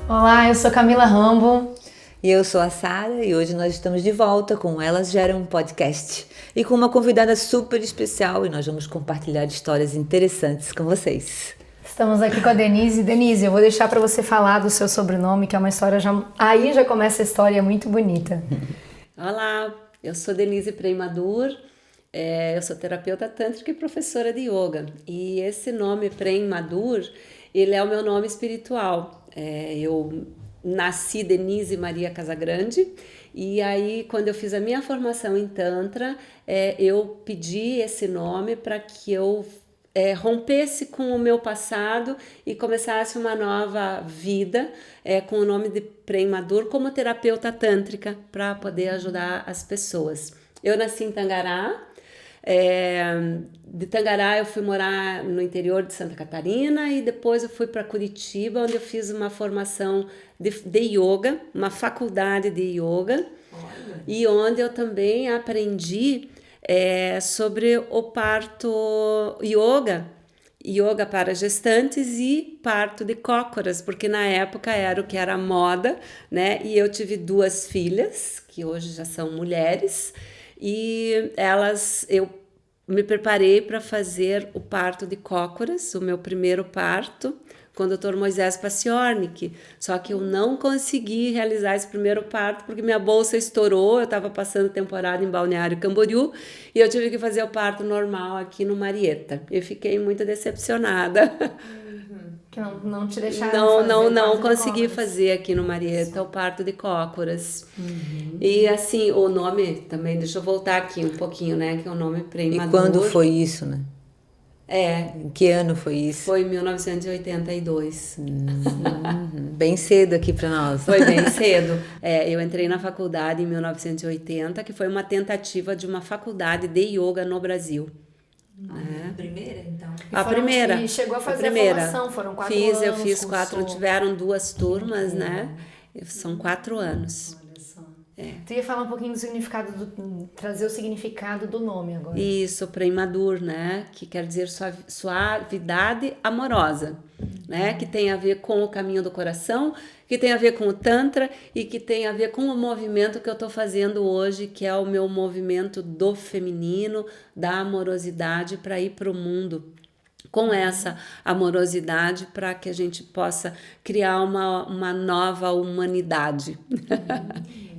Olá, eu sou Camila Rambo. E eu sou a Sara e hoje nós estamos de volta com Elas Geram um Podcast e com uma convidada super especial e nós vamos compartilhar histórias interessantes com vocês. Estamos aqui com a Denise. Denise, eu vou deixar para você falar do seu sobrenome, que é uma história Aí já começa a história muito bonita. Olá, eu sou Denise Premadur, eu sou terapeuta tântrica e professora de yoga. E esse nome Premadur, ele é o meu nome espiritual. Eu nasci Denise Maria Casagrande e aí quando eu fiz a minha formação em Tantra, eu pedi esse nome para que eu rompesse com o meu passado e começasse uma nova vida com o nome de Premadur como terapeuta tântrica para poder ajudar as pessoas. Eu nasci em Tangará. De Tangará eu fui morar no interior de Santa Catarina e depois eu fui para Curitiba, onde eu fiz uma formação de yoga, uma faculdade de yoga. Olha. E onde eu também aprendi sobre o parto yoga para gestantes e parto de cócoras, porque na época era o que era moda, né? E eu tive 2 filhas, que hoje já são mulheres, e eu me preparei para fazer o parto de cócoras, o meu primeiro parto, com o Dr. Moisés Paciornik. Só que eu não consegui realizar esse primeiro parto porque minha bolsa estourou, eu estava passando temporada em Balneário Camboriú e eu tive que fazer o parto normal aqui no Marieta. Eu fiquei muito decepcionada. Que não te deixaram não consegui fazer aqui no Marieta o parto de cócoras. E assim, o nome também, deixa eu voltar aqui um pouquinho, né, que é o nome Premadur. E quando foi isso, né? Em que ano foi isso? Foi em 1982. Bem cedo aqui para nós. Foi bem cedo. Eu entrei na faculdade em 1980, que foi uma tentativa de uma faculdade de yoga no Brasil. A primeira, então? A primeira. E chegou a fazer a formação, foram 4 anos. Eu fiz 4, tiveram 2 turmas, né? São 4 anos. Tu ia falar um pouquinho do significado, trazer o significado do nome agora. Isso, Premadur, né? Que quer dizer suavidade amorosa, né? Que tem a ver com o caminho do coração, que tem a ver com o Tantra e que tem a ver com o movimento que eu tô fazendo hoje, que é o meu movimento do feminino, da amorosidade para ir para o mundo. Com essa amorosidade para que a gente possa criar uma nova humanidade.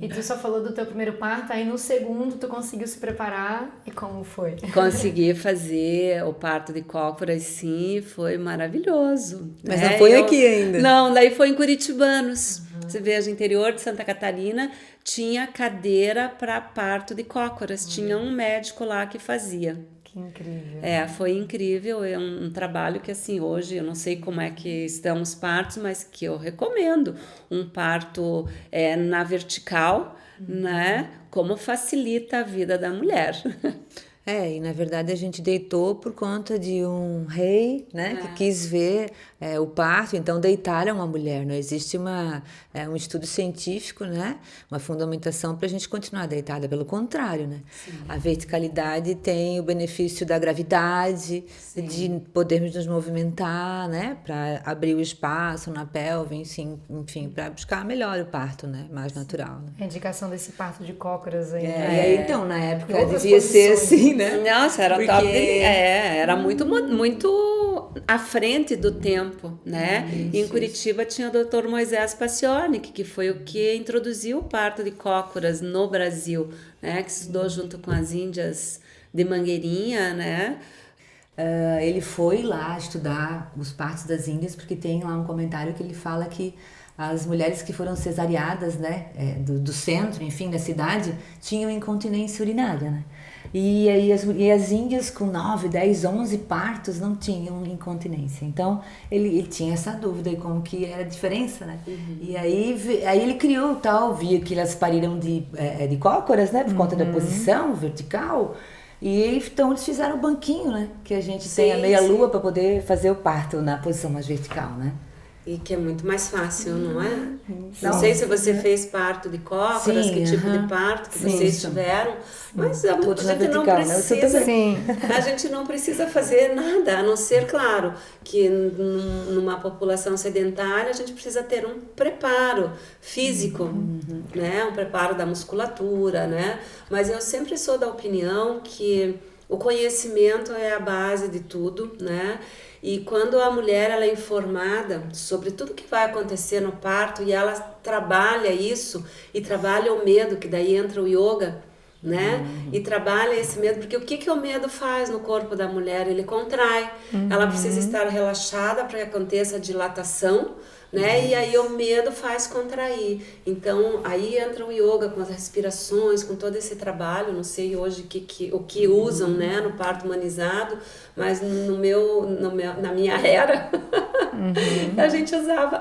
E tu só falou do teu primeiro parto, aí no segundo tu conseguiu se preparar e como foi? Consegui fazer o parto de cócoras, sim, foi maravilhoso. Mas não foi aqui ainda? Não, daí foi em Curitibanos. Você veja, interior de Santa Catarina tinha cadeira para parto de cócoras, tinha um médico lá que fazia. Que incrível. Foi incrível, é um trabalho que assim, hoje eu não sei como é que estão os partos, mas que eu recomendo. Um parto na vertical, né? Como facilita a vida da mulher. E na verdade a gente deitou por conta de um rei, né, que quis ver o parto, então deitaram a mulher. Não existe um estudo científico, né, uma fundamentação para a gente continuar deitada, pelo contrário, né. Sim. A verticalidade tem o benefício da gravidade, sim, de podermos nos movimentar, né, para abrir o espaço na pelve, enfim, para buscar melhor o parto, né, mais natural. Né? A indicação desse parto de cócoras aí. E aí, então, na época devia ser assim, né? Nossa, era top. Era muito à frente do tempo, né? E em Curitiba tinha o Dr. Moisés Paciornik, que foi o que introduziu o parto de cócoras no Brasil, né? Que estudou junto com as índias de Mangueirinha, né? Ele foi lá estudar os partos das índias, porque tem lá um comentário que ele fala que as mulheres que foram cesariadas, né, do centro, enfim, da cidade, tinham incontinência urinária, né? E aí as índias com 9, 10, 11 partos não tinham incontinência. Então ele tinha essa dúvida de como que era a diferença, né? E aí ele criou via que elas pariram de cócoras, né? Por conta da posição vertical. E então eles fizeram o banquinho, né? Que a gente tem a meia-lua para poder fazer o parto na posição mais vertical, né? E que é muito mais fácil, não é? Não sei se você fez parto de cócoras, Sim, que tipo de parto que vocês tiveram, mas a Todos na gente não vertical, né? precisa, Sim. a gente não precisa fazer nada, a não ser, claro, que numa população sedentária a gente precisa ter um preparo físico, né? Um preparo da musculatura, né? Mas eu sempre sou da opinião que o conhecimento é a base de tudo, né? E quando a mulher ela é informada sobre tudo que vai acontecer no parto e ela trabalha isso e trabalha o medo, que daí entra o yoga, né? E trabalha esse medo, porque o que o medo faz no corpo da mulher? Ele contrai. Ela precisa estar relaxada para que aconteça a dilatação, né? E aí o medo faz contrair. Então aí entra o yoga com as respirações, com todo esse trabalho. Não sei hoje o que usam, né, no parto humanizado, mas na minha era a gente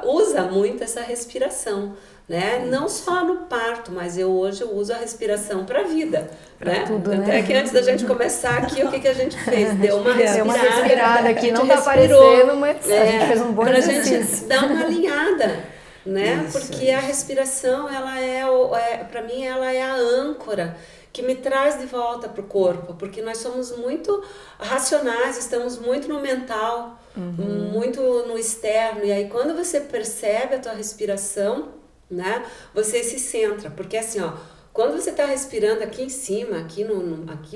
usa muito essa respiração, né? Não só no parto, mas hoje eu uso a respiração para a vida, né? Tudo, Tanto né? é que antes da gente começar aqui, o que a gente fez? Deu uma respirada aqui, não a gente tá respirou, aparecendo, mas a gente fez um bom pra exercício. gente dar uma alinhada, né? Isso, Porque a respiração, ela para mim, ela é a âncora que me traz de volta para o corpo, porque nós somos muito racionais, estamos muito no mental, muito no externo, e aí quando você percebe a tua respiração, né, você se centra, porque assim, ó, quando você está respirando aqui em cima,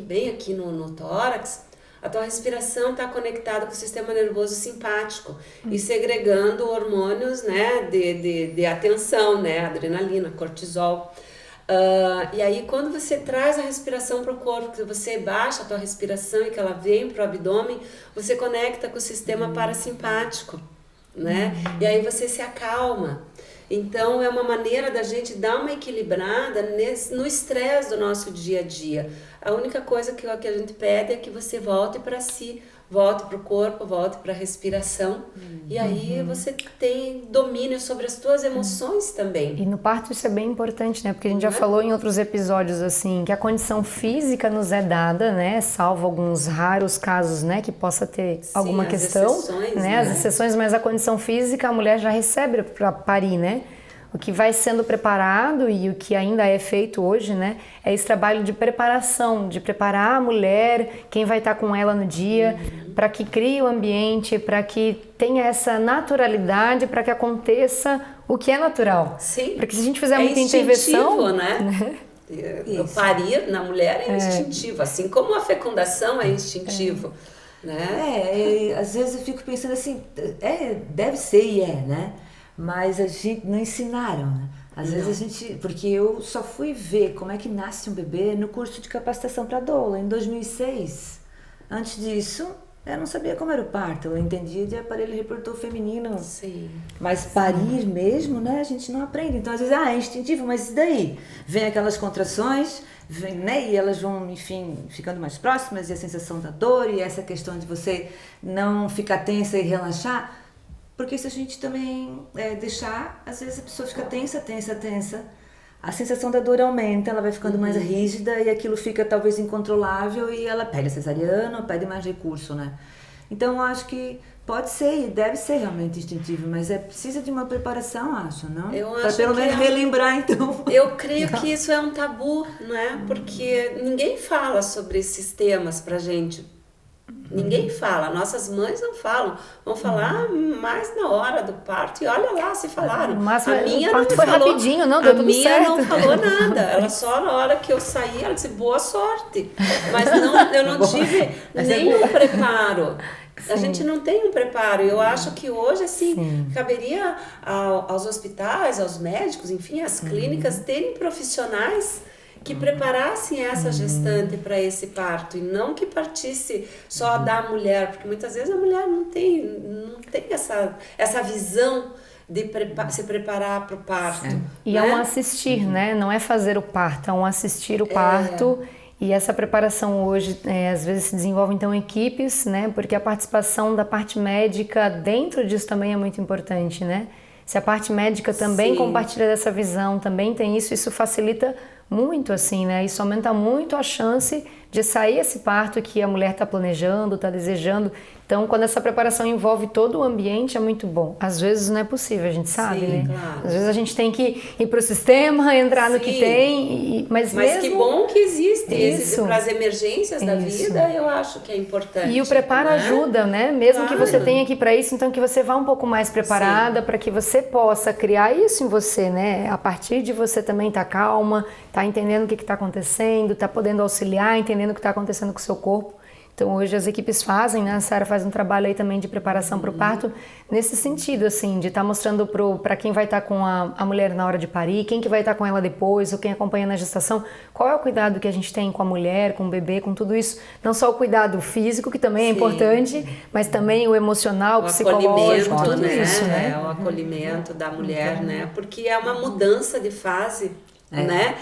bem aqui no tórax, a tua respiração está conectada com o sistema nervoso simpático e segregando hormônios, né, de atenção, né, adrenalina, cortisol. E aí quando você traz a respiração para o corpo, que você baixa a tua respiração e que ela vem para o abdômen, você conecta com o sistema parasimpático, né? E aí você se acalma. Então é uma maneira da gente dar uma equilibrada no estresse do nosso dia a dia. A única coisa que a gente pede é que você volte para si, volte para o corpo, volte para a respiração. E aí você tem domínio sobre as tuas emoções também. E no parto isso é bem importante, né? Porque a gente já falou em outros episódios, assim, que a condição física nos é dada, né? Salvo alguns raros casos, né? Que possa ter alguma questão, exceções, né? As exceções, mas a condição física a mulher já recebe para parir, né? O que vai sendo preparado e o que ainda é feito hoje, né, é esse trabalho de preparação, de preparar a mulher, quem vai estar com ela no dia, para que crie o ambiente, para que tenha essa naturalidade, para que aconteça o que é natural. Sim. Porque se a gente fizer muita intervenção, né? O parir na mulher é instintivo, assim como a fecundação é instintivo. Né? Às vezes eu fico pensando assim, deve ser e né? Mas a gente não ensinaram, né? Às vezes a gente... Porque eu só fui ver como é que nasce um bebê no curso de capacitação para doula, em 2006. Antes disso, eu não sabia como era o parto. Eu entendia de aparelho reprodutor feminino. Sim. Mas parir mesmo, né? A gente não aprende. Então, às vezes, é instintivo, mas e daí? Vem aquelas contrações, né? E elas vão, enfim, ficando mais próximas, e a sensação da dor, e essa questão de você não ficar tensa e relaxar. Porque se a gente também deixar, às vezes a pessoa fica tensa, a sensação da dor aumenta, ela vai ficando mais rígida e aquilo fica talvez incontrolável e ela pede a cesariana ou pede mais recurso, né? Então eu acho que pode ser e deve ser realmente instintivo, mas precisa de uma preparação, acho, não? Para pelo menos relembrar, então. Eu creio que isso é um tabu, né? Porque ninguém fala sobre esses temas pra gente. Ninguém fala, nossas mães não falam, vão falar mais na hora do parto e olha lá se falaram. Mas a minha o parto não foi falou, rapidinho, não deu tudo certo. A minha não falou nada, ela só na hora que eu saí, ela disse boa sorte, mas não, eu não tive nenhum preparo. A gente não tem um preparo. Eu acho que hoje, assim, caberia aos hospitais, aos médicos, enfim, às clínicas, terem profissionais que preparassem essa gestante para esse parto e não que partisse só da mulher, porque muitas vezes a mulher não tem essa visão de se preparar para o parto. E né? é um assistir, né? Não é fazer o parto, é um assistir o parto. E essa preparação hoje, às vezes se desenvolve então em equipes, né? Porque a participação da parte médica dentro disso também é muito importante, né? Se a parte médica também compartilha dessa visão, também tem isso facilita muito, assim, né? Isso aumenta muito a chance de sair esse parto que a mulher está planejando, está desejando. Então, quando essa preparação envolve todo o ambiente, é muito bom. Às vezes não é possível, a gente sabe, Sim, né? claro. Às vezes a gente tem que ir para o sistema, entrar no que Sim. tem, mas mesmo... que bom que existe Isso. para as emergências da vida, eu acho que é importante. E o preparo né? ajuda, né? Mesmo que você Claro. tenha que ir para isso, então que você vá um pouco mais preparada para que você possa criar isso em você, né? A partir de você também estar calma, estar entendendo o que está acontecendo, estar podendo auxiliar, entendendo o que está acontecendo com o seu corpo. Então hoje as equipes fazem, né? A Sara faz um trabalho aí também de preparação para o parto nesse sentido, assim, de estar mostrando para quem vai estar com a mulher na hora de parir, quem que vai estar com ela depois, ou quem acompanha na gestação, qual é o cuidado que a gente tem com a mulher, com o bebê, com tudo isso. Não só o cuidado físico, que também é importante, mas também o emocional, o psicológico, tudo né? isso, né? O acolhimento da mulher, né? Porque é uma mudança de fase, né?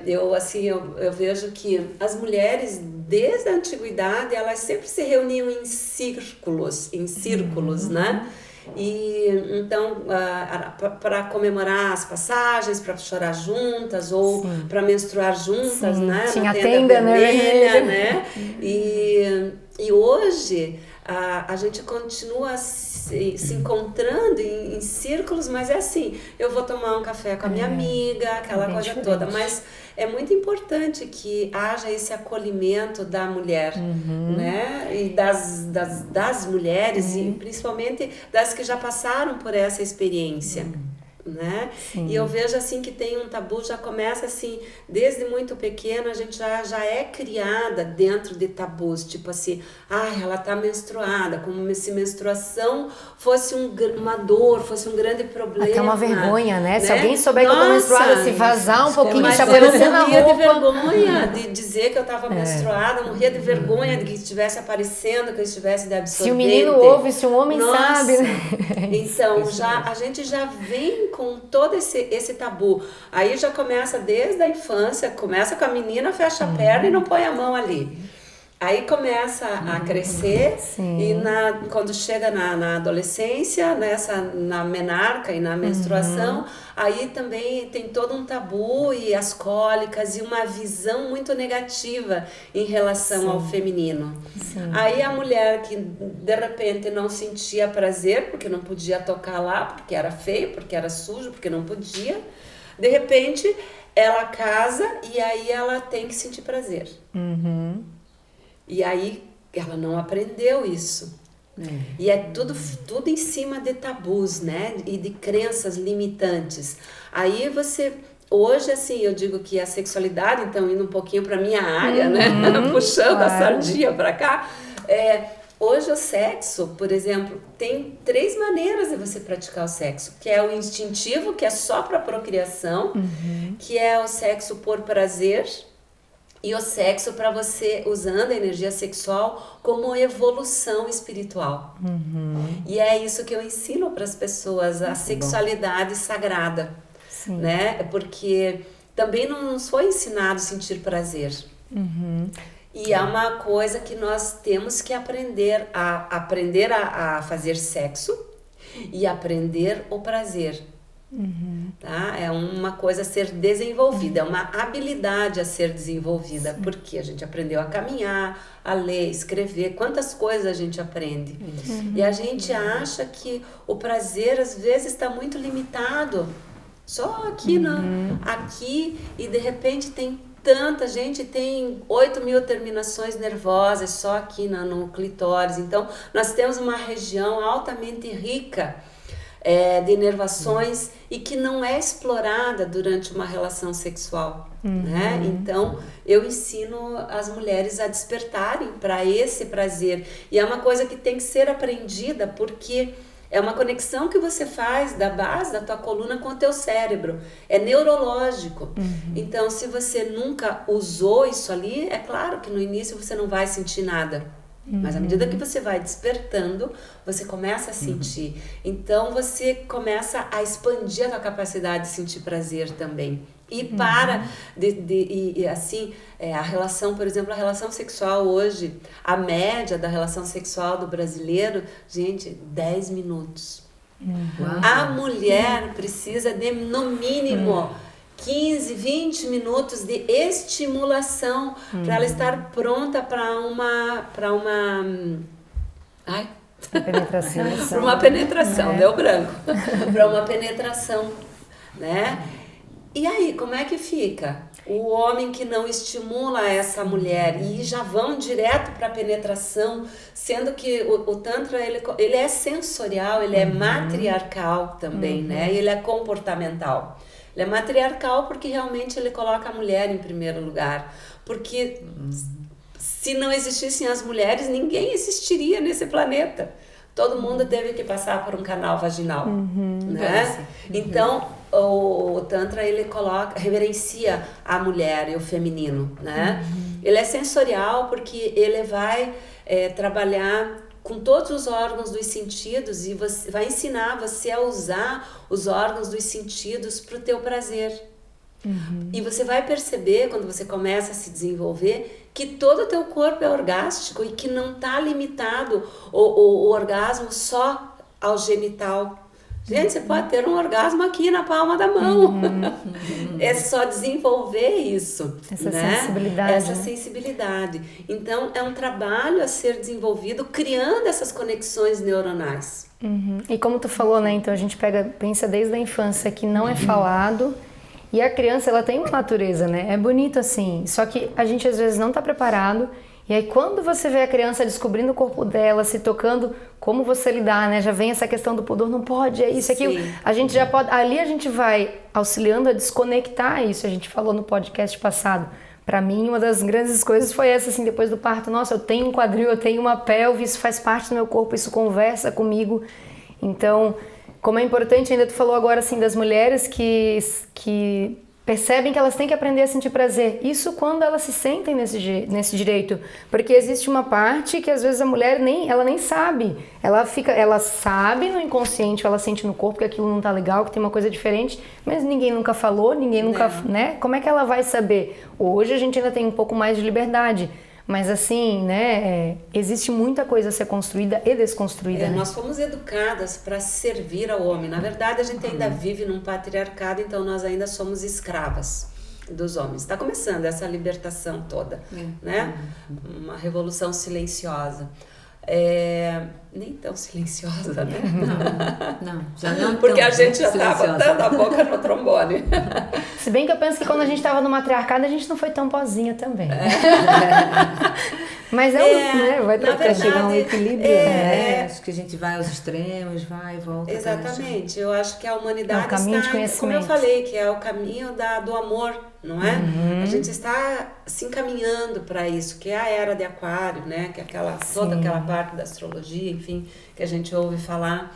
Eu vejo que as mulheres, desde a antiguidade, elas sempre se reuniam em círculos, né? E então, para comemorar as passagens, para chorar juntas ou para menstruar juntas, né? Tinha na tenda vermelha, né? E hoje a gente continua se encontrando em círculos, mas é assim, eu vou tomar um café com a minha amiga, aquela coisa diferente. toda, mas é muito importante que haja esse acolhimento da mulher, né? E das mulheres, e principalmente das que já passaram por essa experiência. Né? E eu vejo assim que tem um tabu, já começa assim, desde muito pequena a gente já é criada dentro de tabus, tipo assim, ela tá menstruada, como se menstruação fosse uma dor, fosse um grande problema. Até uma vergonha, né? Se alguém souber que eu tô menstruada, se vazar um pouquinho, se eu aparecer na morria roupa... de vergonha de dizer que eu tava menstruada, morria de vergonha de que estivesse aparecendo, que eu estivesse de absorvente. Se o menino ouve, se o homem sabe, né? Então, a gente já vem com todo esse tabu. Aí já começa desde a infância, começa com a menina, fecha a perna e não põe a mão ali. Aí começa a crescer e quando chega na adolescência, na menarca e na menstruação, aí também tem todo um tabu e as cólicas e uma visão muito negativa em relação ao feminino. Aí a mulher que de repente não sentia prazer, porque não podia tocar lá, porque era feio, porque era sujo, porque não podia, de repente ela casa e aí ela tem que sentir prazer. E aí ela não aprendeu isso. E é tudo em cima de tabus, né? E de crenças limitantes. Aí hoje, assim, eu digo que a sexualidade, então indo um pouquinho para minha área, né? Puxando a sardinha para cá. Hoje o sexo, por exemplo, tem 3 maneiras de você praticar o sexo. Que é o instintivo, que é só para procriação. Que é o sexo por prazer. E o sexo para você usando a energia sexual como evolução espiritual. E é isso que eu ensino para as pessoas, a sexualidade sagrada, né? Porque também não nos foi ensinado a sentir prazer. E é uma coisa que nós temos que aprender a fazer sexo e aprender o prazer. Tá? É uma coisa a ser desenvolvida, é uma habilidade a ser desenvolvida, porque a gente aprendeu a caminhar, a ler, escrever, quantas coisas a gente aprende. E a gente acha que o prazer às vezes está muito limitado, só aqui, aqui, e de repente tem tanta gente, tem 8.000 terminações nervosas só aqui no clitóris. Então nós temos uma região altamente rica de inervações e que não é explorada durante uma relação sexual, né? Então eu ensino as mulheres a despertarem para esse prazer, e é uma coisa que tem que ser aprendida, porque é uma conexão que você faz da base da tua coluna com o teu cérebro, é neurológico. Então se você nunca usou isso ali, é claro que no início você não vai sentir nada. Mas à medida que você vai despertando, você começa a sentir. Então você começa a expandir a tua capacidade de sentir prazer também. E para a relação, por exemplo, a relação sexual hoje, a média da relação sexual do brasileiro, gente, 10 minutos. A mulher precisa de, no mínimo, 15, 20 minutos de estimulação para ela estar pronta para uma Ai, A penetração. para uma penetração, deu branco. Para uma penetração, né? E aí, como é que fica? O homem que não estimula essa mulher e já vão direto para a penetração, sendo que o Tantra ele é sensorial, ele é matriarcal também, né? E ele é comportamental. Ele é matriarcal porque realmente ele coloca a mulher em primeiro lugar. Porque se não existissem as mulheres, ninguém existiria nesse planeta. Todo mundo teve que passar por um canal vaginal, né? Então, o Tantra, ele reverencia a mulher e o feminino, né? Ele é sensorial porque ele vai trabalhar com todos os órgãos dos sentidos e você vai ensinar você a usar os órgãos dos sentidos para o teu prazer. E você vai perceber, quando você começa a se desenvolver, que todo o teu corpo é orgástico e que não está limitado o orgasmo só ao genital. Gente, você pode ter um orgasmo aqui na palma da mão. É só desenvolver isso. Essa né? sensibilidade. Essa né? sensibilidade. Então, é um trabalho a ser desenvolvido criando essas conexões neuronais. E como tu falou, né? Então a gente pensa desde a infância que não é falado. E a criança, ela tem uma natureza, né? É bonito assim, só que a gente às vezes não tá preparado. E aí quando você vê a criança descobrindo o corpo dela, se tocando, como você lidar, né? Já vem essa questão do pudor, não pode, é isso, aquilo. A gente já pode, ali a gente vai auxiliando a desconectar isso. A gente falou no podcast passado. Pra mim, uma das grandes coisas foi essa, assim, depois do parto. Nossa, eu tenho um quadril, eu tenho uma pelve, isso faz parte do meu corpo, isso conversa comigo. Então, como é importante, ainda tu falou agora assim das mulheres que percebem que elas têm que aprender a sentir prazer. Isso quando elas se sentem nesse direito. Porque existe uma parte que às vezes a mulher ela nem sabe. Ela sabe no inconsciente, ela sente no corpo que aquilo não tá legal, que tem uma coisa diferente, mas ninguém nunca falou, ninguém nunca, né? Como é que ela vai saber? Hoje a gente ainda tem um pouco mais de liberdade. Mas assim, né, existe muita coisa a ser construída e desconstruída, né? Nós fomos educadas para servir ao homem. Na verdade, a gente ainda vive num patriarcado, então nós ainda somos escravas dos homens. Está começando essa libertação toda, né? Uma revolução silenciosa. Nem tão silenciosa, né? Não, já não. Porque a gente já está botando a boca no trombone. Se bem que eu penso que quando a gente estava no matriarcado, a gente não foi tão pozinha também. Mas né, vai chegar um equilíbrio. Acho que a gente vai aos extremos, vai e volta. Exatamente. Eu acho que a humanidade o caminho de está, conhecimento. como eu falei, que é o caminho do amor, não é? A gente está se encaminhando para isso, que é a era de Aquário, né? Que é toda aquela parte da astrologia, enfim, que a gente ouve falar.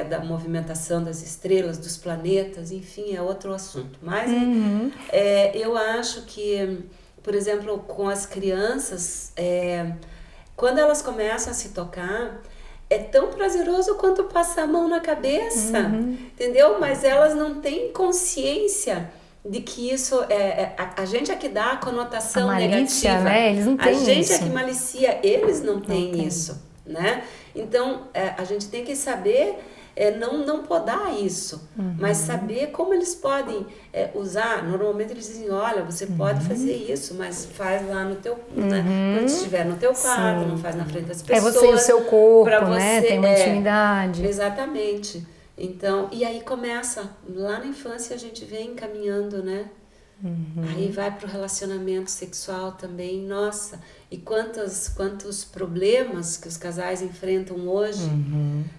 Da movimentação das estrelas, dos planetas, enfim, é outro assunto. Mas eu acho que, por exemplo, com as crianças, quando elas começam a se tocar, é tão prazeroso quanto passar a mão na cabeça, entendeu? Mas elas não têm consciência de que isso a gente é que dá a conotação a malícia, negativa. Né? Eles não têm a gente isso. é que malicia, eles não têm isso, né? Então, a gente tem que saber não podar isso, mas saber como eles podem usar. Normalmente eles dizem, olha, você pode fazer isso, mas faz lá no teu, né? Quando estiver no teu quarto, não faz na frente das pessoas. É você e o seu corpo, né? Você, tem uma intimidade. Exatamente. Então, e aí começa, lá na infância a gente vem caminhando, né? Aí vai pro relacionamento sexual também, nossa, e quantos problemas que os casais enfrentam hoje,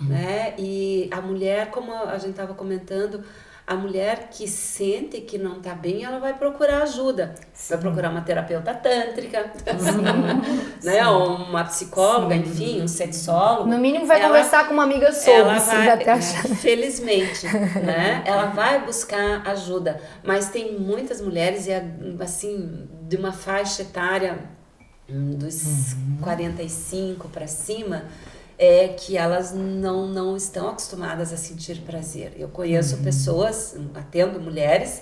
né? E a mulher, como a gente estava comentando, a mulher que sente que não está bem, ela vai procurar ajuda. Vai procurar uma terapeuta tântrica, né? Ou uma psicóloga, enfim, um sexólogo. No mínimo vai conversar com uma amiga sobre, felizmente, né? Ela vai buscar ajuda. Mas tem muitas mulheres, assim, de uma faixa etária dos 45 para cima, que elas não estão acostumadas a sentir prazer. Eu conheço pessoas, atendo mulheres,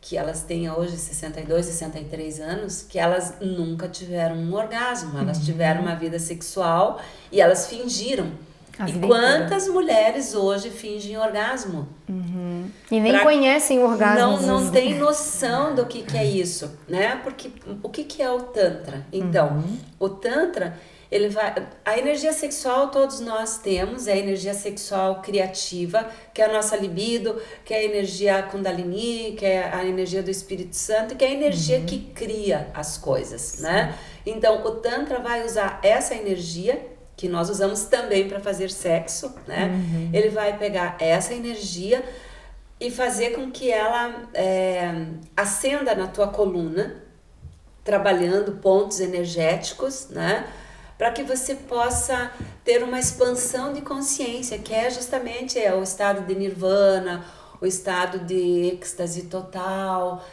que elas têm hoje 62, 63 anos, que elas nunca tiveram um orgasmo, elas tiveram uma vida sexual e elas fingiram. E quantas mulheres hoje fingem orgasmo? E nem conhecem o orgasmo. Não tem noção do que é isso, né? Porque o que é o Tantra? Então, o Tantra, Ele vai, a energia sexual todos nós temos, é a energia sexual criativa, que é a nossa libido, que é a energia Kundalini, que é a energia do Espírito Santo, que é a energia que cria as coisas, né? Então o Tantra vai usar essa energia, que nós usamos também para fazer sexo, né? Ele vai pegar essa energia e fazer com que ela acenda na tua coluna, trabalhando pontos energéticos, né? Para que você possa ter uma expansão de consciência, que é justamente o estado de nirvana, o estado de êxtase total,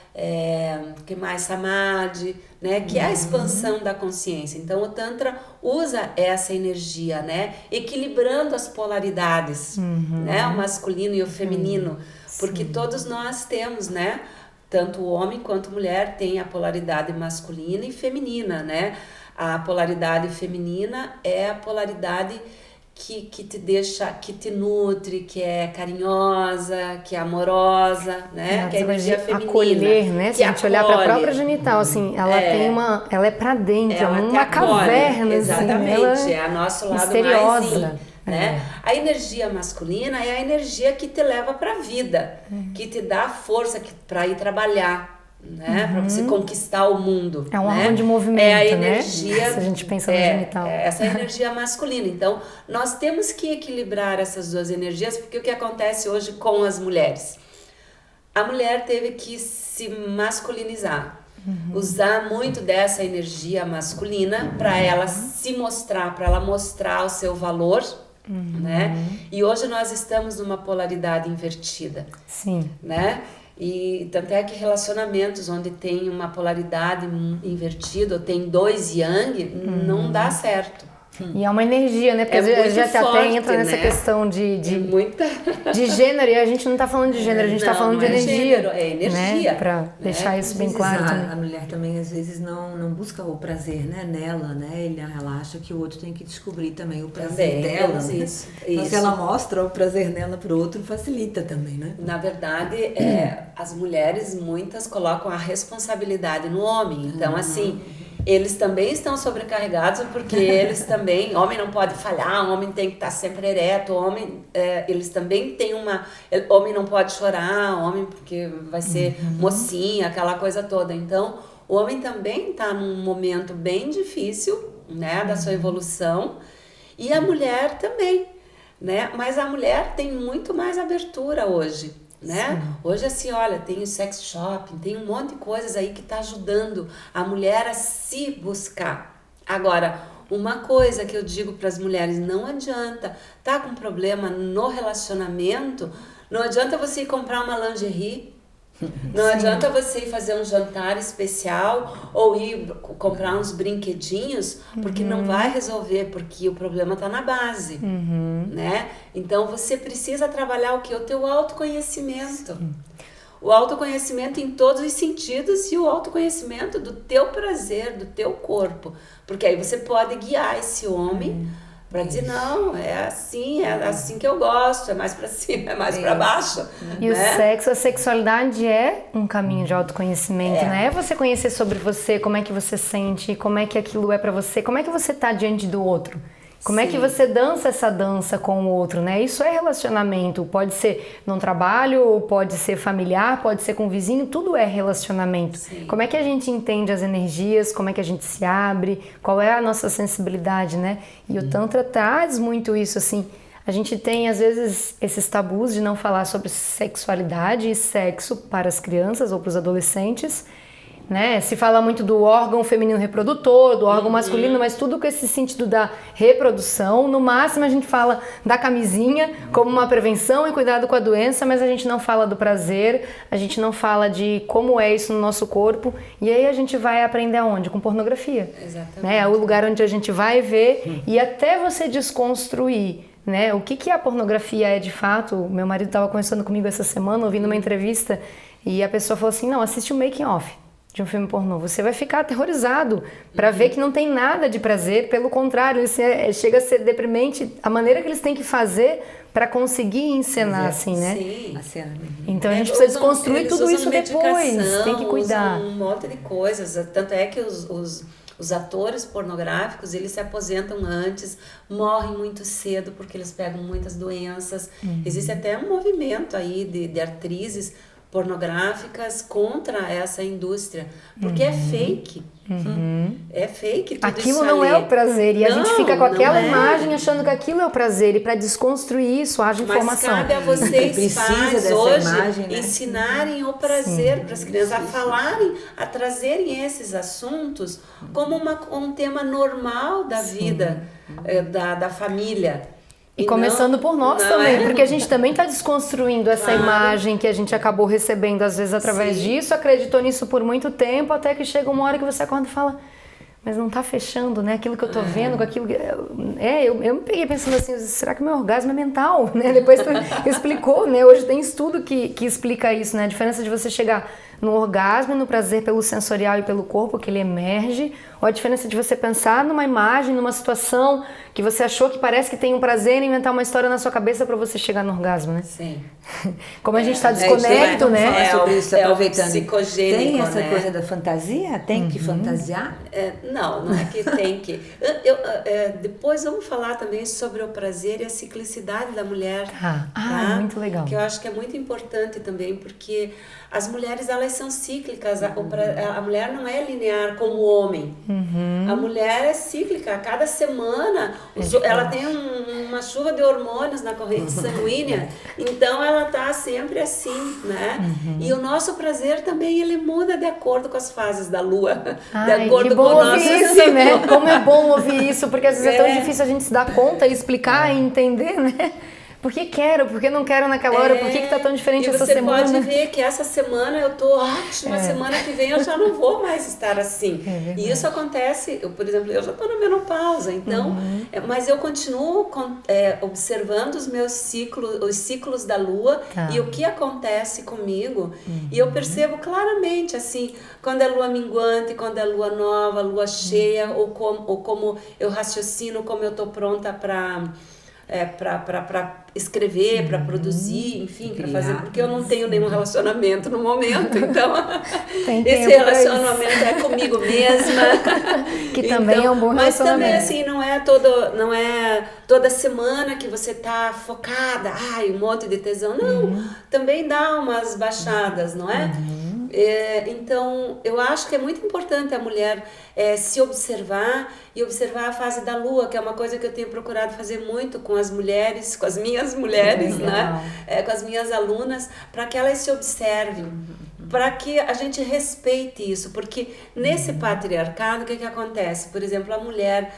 que mais samadhi, né? Que é a expansão da consciência. Então o Tantra usa essa energia, né? Equilibrando as polaridades, né? O masculino e o feminino, porque todos nós temos, né? Tanto o homem quanto a mulher tem a polaridade masculina e feminina, né? A polaridade feminina é a polaridade que te deixa, que te nutre, que é carinhosa, que é amorosa, né? Que é a energia feminina. Acolher, né? Se a gente olhar para a própria genital, assim, ela é para dentro, ela uma caverna, exatamente, assim, é o nosso lado misteriosa. mais né? A energia masculina é a energia que te leva para a vida, que te dá força para ir trabalhar, né? Para você conquistar o mundo. É um né? órgão de movimento, é a energia, né? Se a gente pensa no genital. Essa é a energia masculina. Então, nós temos que equilibrar essas duas energias, porque o que acontece hoje com as mulheres? A mulher teve que se masculinizar. Usar muito dessa energia masculina para ela se mostrar, para ela mostrar o seu valor, né? E hoje nós estamos numa polaridade invertida. Sim. Né? E tanto é que relacionamentos onde tem uma polaridade invertida, ou tem dois yang, não dá certo. E é uma energia, né? Porque às vezes já forte, até entra nessa né? questão de muita... de gênero, e a gente não tá falando de gênero, a gente tá falando de energia. Gênero, é energia. Né? Pra deixar isso bem claro também. A mulher também às vezes não busca o prazer, né, nela, né? Ela acha que o outro tem que descobrir também o prazer dela. Né? Isso. Então, se ela mostra o prazer nela pro outro, facilita também, né? Na verdade, as mulheres, muitas colocam a responsabilidade no homem. Então, assim, eles também estão sobrecarregados, porque eles também, homem não pode falhar, homem tem que estar sempre ereto, homem, eles também têm homem não pode chorar, homem porque vai ser mocinha, aquela coisa toda. Então, o homem também está num momento bem difícil, né, da sua evolução, e a mulher também, né, mas a mulher tem muito mais abertura hoje. Né? Hoje assim, olha, tem o sex shopping, tem um monte de coisas aí que tá ajudando a mulher a se buscar. Agora, uma coisa que eu digo para as mulheres, não adianta, tá com problema no relacionamento, não adianta você ir comprar uma lingerie, não adianta você ir fazer um jantar especial ou ir comprar uns brinquedinhos, porque não vai resolver, porque o problema está na base, né? Então você precisa trabalhar o que? O teu autoconhecimento. O autoconhecimento em todos os sentidos e o autoconhecimento do teu prazer, do teu corpo. Porque aí você pode guiar esse homem para dizer, não, é assim que eu gosto, é mais para cima, é mais para baixo. E né? o sexo, a sexualidade é um caminho de autoconhecimento, né? É você conhecer sobre você, como é que você sente, como é que aquilo é para você, como é que você tá diante do outro. Como é que você dança essa dança com o outro, né? Isso é relacionamento, pode ser num trabalho, pode ser familiar, pode ser com o vizinho, tudo é relacionamento. Sim. Como é que a gente entende as energias, como é que a gente se abre, qual é a nossa sensibilidade, né? E o Tantra traz muito isso, assim, a gente tem às vezes esses tabus de não falar sobre sexualidade e sexo para as crianças ou para os adolescentes, né? Se fala muito do órgão feminino reprodutor, do órgão masculino, mas tudo com esse sentido da reprodução. No máximo a gente fala da camisinha como uma prevenção e cuidado com a doença, mas a gente não fala do prazer, a gente não fala de como é isso no nosso corpo. E aí a gente vai aprender aonde? Com pornografia. Exatamente. Né? É o lugar onde a gente vai ver e até você desconstruir, né? O que a pornografia é de fato. Meu marido estava conversando comigo essa semana, ouvindo uma entrevista, e a pessoa falou assim, não, assiste o making of. de um filme pornô. Você vai ficar aterrorizado para ver que não tem nada de prazer, pelo contrário, chega a ser deprimente a maneira que eles têm que fazer para conseguir encenar, assim, né? Sim. A cena. Então a gente precisa desconstruir tudo isso depois, tem que cuidar. Usam um monte de coisas, tanto é que os atores pornográficos, eles se aposentam antes, morrem muito cedo porque eles pegam muitas doenças. Existe até um movimento aí de atrizes pornográficas contra essa indústria, porque é fake. É fake tudo Aquilo isso não ali. é o prazer, e a gente fica com aquela não é. imagem achando que aquilo é o prazer, e para desconstruir isso haja informação. Mas cabe a vocês, Precisa pais, dessa hoje, imagem, né? ensinarem o prazer para as crianças, a falarem, a trazerem esses assuntos como um tema normal da vida, da família. E começando por nós também, porque a gente também está desconstruindo essa imagem que a gente acabou recebendo, às vezes, através disso, acreditou nisso por muito tempo, até que chega uma hora que você acorda e fala, mas não tá fechando, né? Aquilo que eu tô vendo, com aquilo que... eu me peguei pensando assim, será que meu orgasmo é mental, né? Depois tu explicou, né? Hoje tem estudo que explica isso, né? A diferença de você chegar no orgasmo e no prazer pelo sensorial e pelo corpo, que ele emerge, ou a diferença de você pensar numa imagem, numa situação que você achou que parece que tem um prazer e inventar uma história na sua cabeça para você chegar no orgasmo, né? Sim. Como a gente está desconecto, né? Falar sobre isso, aproveitando. Psicogênico, Tem essa né? coisa da fantasia? Tem que fantasiar? Não é que tem que. Depois vamos falar também sobre o prazer e a ciclicidade da mulher. Muito legal. Que eu acho que é muito importante também, porque as mulheres, elas são cíclicas. A mulher não é linear como o homem. A mulher é cíclica. A cada semana ela tem uma chuva de hormônios na corrente sanguínea, então ela tá sempre assim, né? E o nosso prazer também, ele muda de acordo com as fases da lua, de acordo com o nosso isso, ciclo. né? Como é bom ouvir isso, porque às vezes é tão difícil a gente se dar conta e explicar e entender, né? Por que quero? Por que não quero naquela hora? Por que tá tão diferente essa semana? E você pode ver que essa semana eu tô ótima, semana que vem eu já não vou mais estar assim. E isso acontece, por exemplo, eu já tô na menopausa, então, mas eu continuo observando os ciclos da lua e o que acontece comigo, e eu percebo claramente, assim, quando é lua minguante, quando é lua nova, lua cheia, ou como eu raciocino, como eu tô pronta para escrever, para produzir, enfim, para fazer, porque eu não tenho nenhum relacionamento no momento, então esse relacionamento é comigo mesma, que também é um bom mas relacionamento. também assim, não é toda semana que você tá focada, um monte de tesão, não, também dá umas baixadas, não é? Então, eu acho que é muito importante a mulher se observar e observar a fase da lua, que é uma coisa que eu tenho procurado fazer muito com as mulheres, com as minhas mulheres, né? Com as minhas alunas, para que elas se observem, para que a gente respeite isso, porque nesse patriarcado, o que acontece? Por exemplo, a mulher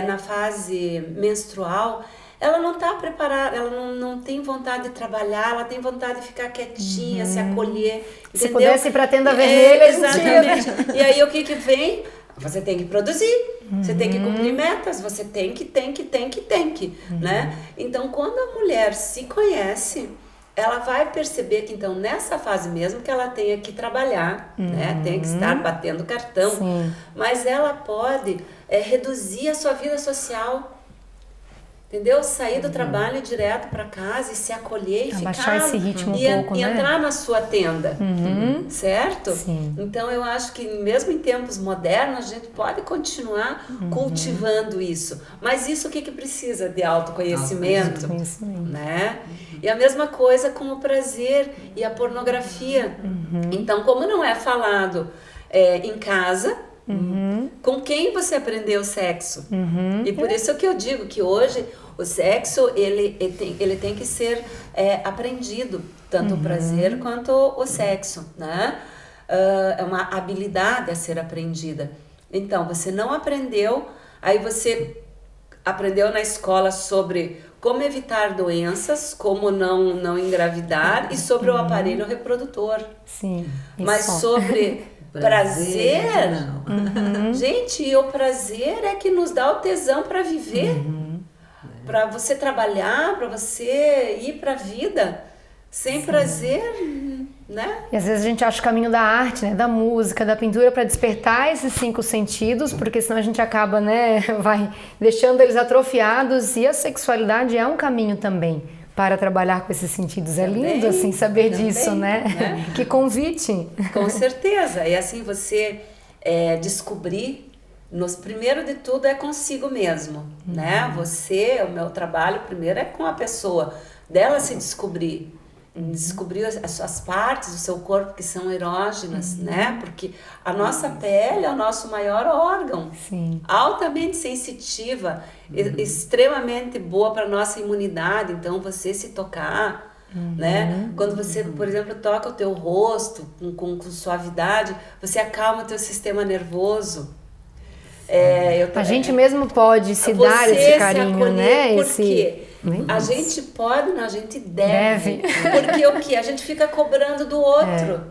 na fase menstrual, ela não está preparada, ela não tem vontade de trabalhar, ela tem vontade de ficar quietinha, se acolher, entendeu? Se pudesse ir para a tenda vermelha, exatamente. E aí o que vem? Você tem que produzir, você tem que cumprir metas, você tem que, né? Então, quando a mulher se conhece, ela vai perceber que, então, nessa fase mesmo, que ela tenha que trabalhar, né? Tem que estar batendo cartão, mas ela pode reduzir a sua vida social, entendeu? Sair do trabalho direto para casa e se acolher e abaixar ficar esse ritmo e, um pouco, e né? entrar na sua tenda, certo? Sim. Então eu acho que mesmo em tempos modernos a gente pode continuar cultivando isso, mas isso o que precisa? De autoconhecimento, né? E a mesma coisa com o prazer e a pornografia. Então, como não é falado em casa, com quem você aprendeu o sexo? E por isso que eu digo que hoje o sexo ele tem que ser aprendido, tanto o prazer quanto o sexo, né? É uma habilidade a ser aprendida. Então, você não aprendeu, aí você aprendeu na escola sobre como evitar doenças, como não engravidar e sobre o aparelho reprodutor. Sim. Mas sobre prazer, gente, o prazer é que nos dá o tesão para viver, para você trabalhar, para você ir para a vida. Sem prazer, né? E às vezes a gente acha o caminho da arte, né, da música, da pintura para despertar esses 5 sentidos, porque senão a gente acaba, né, vai deixando eles atrofiados, e a sexualidade é um caminho também para trabalhar com esses sentidos. Também, é lindo assim saber também, disso, né? Que convite. Com certeza. E assim você descobrir, primeiro de tudo é consigo mesmo, né? Você, o meu trabalho primeiro é com a pessoa, dela se descobrir. Descobrir as partes do seu corpo que são erógenas, né? Porque a nossa pele é o nosso maior órgão. Sim. Altamente sensitiva, extremamente boa para nossa imunidade. Então, você se tocar, né? Quando você, por exemplo, toca o teu rosto com suavidade, você acalma o teu sistema nervoso. A gente mesmo pode se dar esse carinho, né? Porque a gente pode, não, a gente deve. Porque o que? A gente fica cobrando do outro.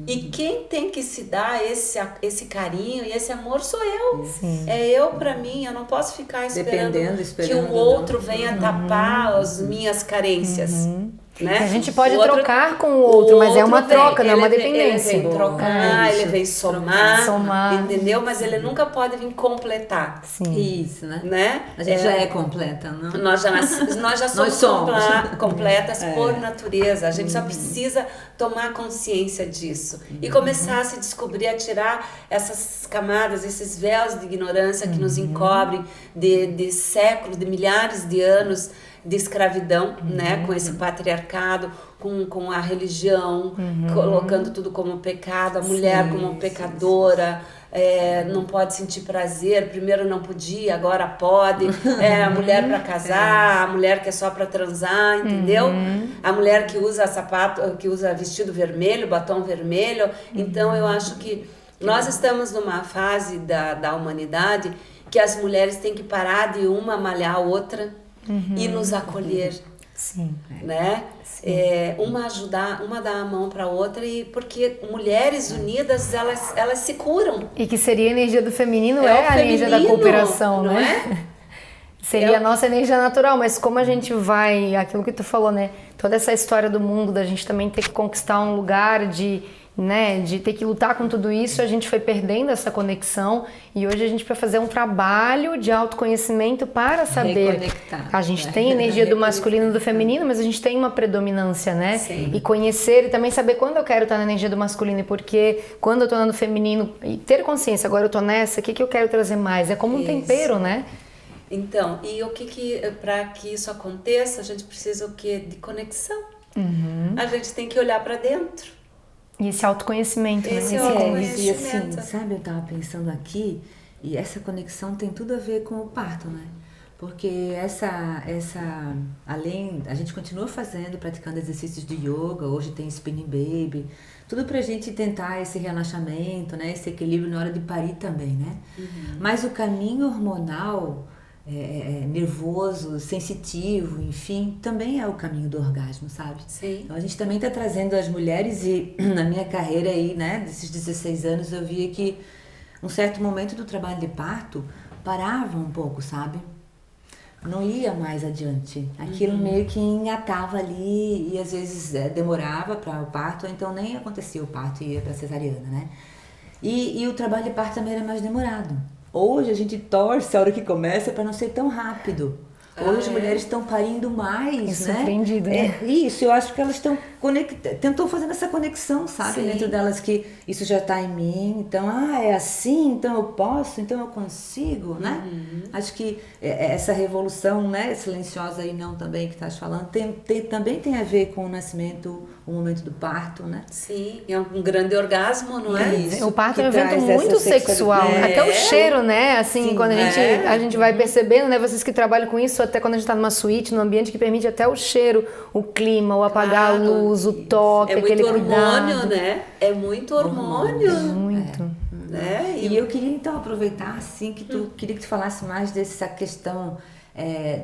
E quem tem que se dar esse carinho e esse amor sou eu. Sim. É eu pra mim. Eu não posso ficar esperando que o não. outro venha tapar as minhas carências. Né? A gente pode trocar com o outro, mas é uma troca, não é uma dependência. Ele vem trocar, ele vem somar, entendeu? Mas ele nunca pode vir completar. Sim. Isso, né? A gente já é completa, não? Nós já somos completas por natureza. A gente só precisa tomar consciência disso e começar a se descobrir, a tirar essas camadas, esses véus de ignorância que nos encobrem de séculos, de milhares de anos de escravidão, né, com esse patriarcado, com a religião, colocando tudo como pecado, a mulher como pecadora, não pode sentir prazer, primeiro não podia, agora pode, a mulher para casar, a mulher que é só para transar, entendeu? A mulher que usa sapato, que usa vestido vermelho, batom vermelho. Então eu acho que nós estamos numa fase da humanidade que as mulheres têm que parar de uma malhar a outra, e nos acolher, né? Uma ajudar, uma dar a mão para outra, e porque mulheres unidas elas se curam. E que seria a energia do feminino, a energia da cooperação, não né? Seria a nossa energia natural, mas como a gente vai, aquilo que tu falou, né? Toda essa história do mundo, da gente também ter que conquistar um lugar de ter que lutar com tudo isso, a gente foi perdendo essa conexão, e hoje a gente vai fazer um trabalho de autoconhecimento para saber. Reconectar. A gente tem energia do masculino e do feminino, mas a gente tem uma predominância, né? Sim. E conhecer e também saber quando eu quero estar na energia do masculino e por quê, quando eu tô no feminino, e ter consciência, agora eu tô nessa, o que eu quero trazer mais? É como um tempero, né? Então, e para que isso aconteça, a gente precisa o quê? De conexão. A gente tem que olhar para dentro. E esse autoconhecimento, né? Esse convite. E assim, sabe, eu tava pensando aqui, e essa conexão tem tudo a ver com o parto, né? Porque além, a gente continua praticando exercícios de yoga, hoje tem spinning baby, tudo pra gente tentar esse relaxamento, né? Esse equilíbrio na hora de parir também, né? Mas o caminho hormonal, nervoso, sensitivo, enfim, também é o caminho do orgasmo, sabe? Sim. Então a gente também está trazendo as mulheres, e na minha carreira aí, né, desses 16 anos, eu via que um certo momento do trabalho de parto parava um pouco, sabe? Não ia mais adiante. Aquilo meio que engatava ali, e às vezes demorava para o parto, ou então nem acontecia o parto e ia para cesariana, né? E o trabalho de parto também era mais demorado. Hoje a gente torce a hora que começa para não ser tão rápido. Hoje as mulheres estão parindo mais, né? Surpreendida, né? Isso, eu acho que elas estão tentam fazendo essa conexão, sabe? Sim. Dentro delas, que isso já está em mim, então, é assim, então eu posso, então eu consigo, né? Acho que essa revolução, né, silenciosa e não também que estás falando, também tem a ver com o nascimento, o momento do parto, né? Sim, é um grande orgasmo, não é? Isso, O parto é um que evento traz muito essa sexual, sexualidade. até o cheiro, né? Assim, Sim, quando a gente vai percebendo, né? Vocês que trabalham com isso, até quando a gente está numa suíte, num ambiente que permite até o cheiro, o clima, o apagar a luz, o toque, aquele muito hormônio, cuidado. né? É muito hormônio. Muito. Né? E eu queria então aproveitar, assim, queria que tu falasse mais dessa questão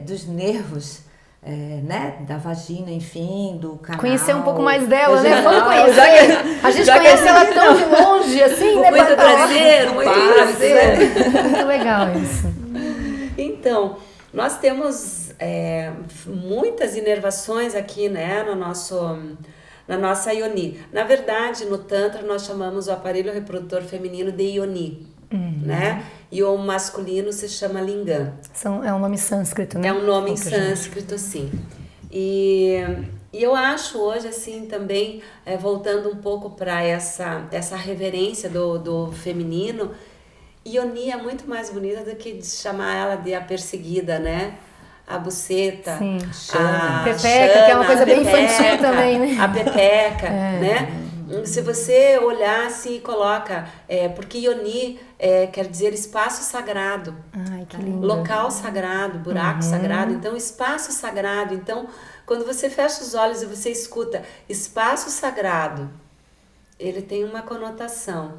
dos nervos, né, da vagina, enfim, do canal. Conhecer um pouco mais dela, né? vaginal. Vamos conhecer. A gente conhece ela tão de longe, assim, né? Muito prazer, muito prazer. Muito legal isso. Então, nós temos muitas inervações aqui, né, na nossa Yoni. Na verdade, no Tantra, nós chamamos o aparelho reprodutor feminino de Yoni, né? E o masculino se chama Lingam. É um nome sânscrito, né? É um nome em sânscrito, sim. E eu acho hoje, assim, também, voltando um pouco para essa reverência do feminino, Yoni é muito mais bonita do que chamar ela de a perseguida, né? A buceta, Sim. a pepeca, Xana, que é uma coisa bem infantil também, né? A pepeca, né? Se você olhar assim e coloca, porque Yoni quer dizer espaço sagrado. Ai, que lindo. Local sagrado, buraco sagrado, então espaço sagrado. Então, quando você fecha os olhos e você escuta espaço sagrado, ele tem uma conotação.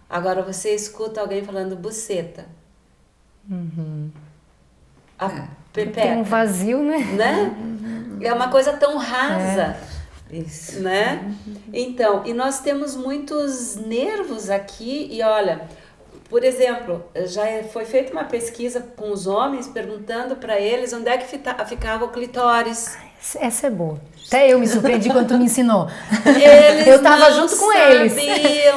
Agora você escuta alguém falando buceta. A pepeca. Tem um vazio, né? É uma coisa tão rasa. Isso. Né? Então, e nós temos muitos nervos aqui e olha, por exemplo, já foi feita uma pesquisa com os homens perguntando para eles onde é que ficava o clitóris. Essa é boa. Até eu me surpreendi quando tu me ensinou. Eles eu tava junto com eles.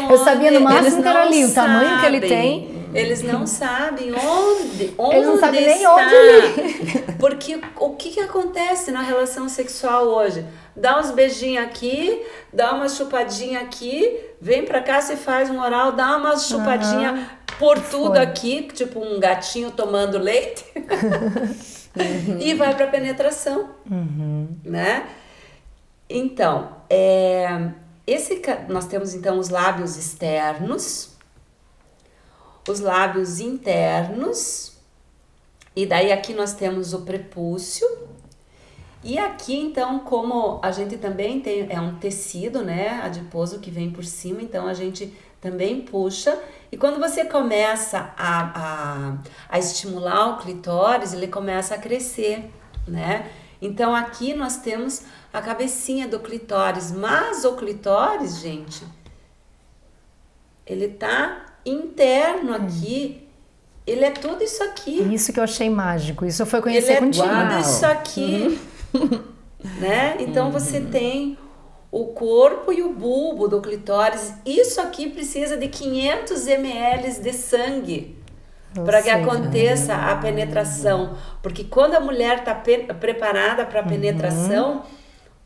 Eu sabia no máximo que era ali, o tamanho que ele tem. Eles não sabem onde eles não sabem nem está. onde ele. Porque o que acontece na relação sexual hoje? Dá uns beijinhos aqui, dá uma chupadinha aqui, vem pra cá, se faz um oral, dá uma chupadinha por tudo aqui, tipo um gatinho tomando leite, e vai pra penetração, né? Então, nós temos então os lábios externos, os lábios internos, e daí aqui nós temos o prepúcio. E aqui, então, como a gente também tem, é um tecido, né, adiposo que vem por cima, então a gente também puxa. E quando você começa a estimular o clitóris, ele começa a crescer, né? Então aqui nós temos a cabecinha do clitóris, mas o clitóris, gente, ele tá interno aqui, ele é tudo isso aqui. Isso que eu achei mágico, isso foi conhecer contigo. Ele é tudo isso aqui, né? Então você tem o corpo e o bulbo do clitóris. Isso aqui precisa de 500 ml de sangue para que aconteça a penetração. Porque quando a mulher está preparada para a penetração,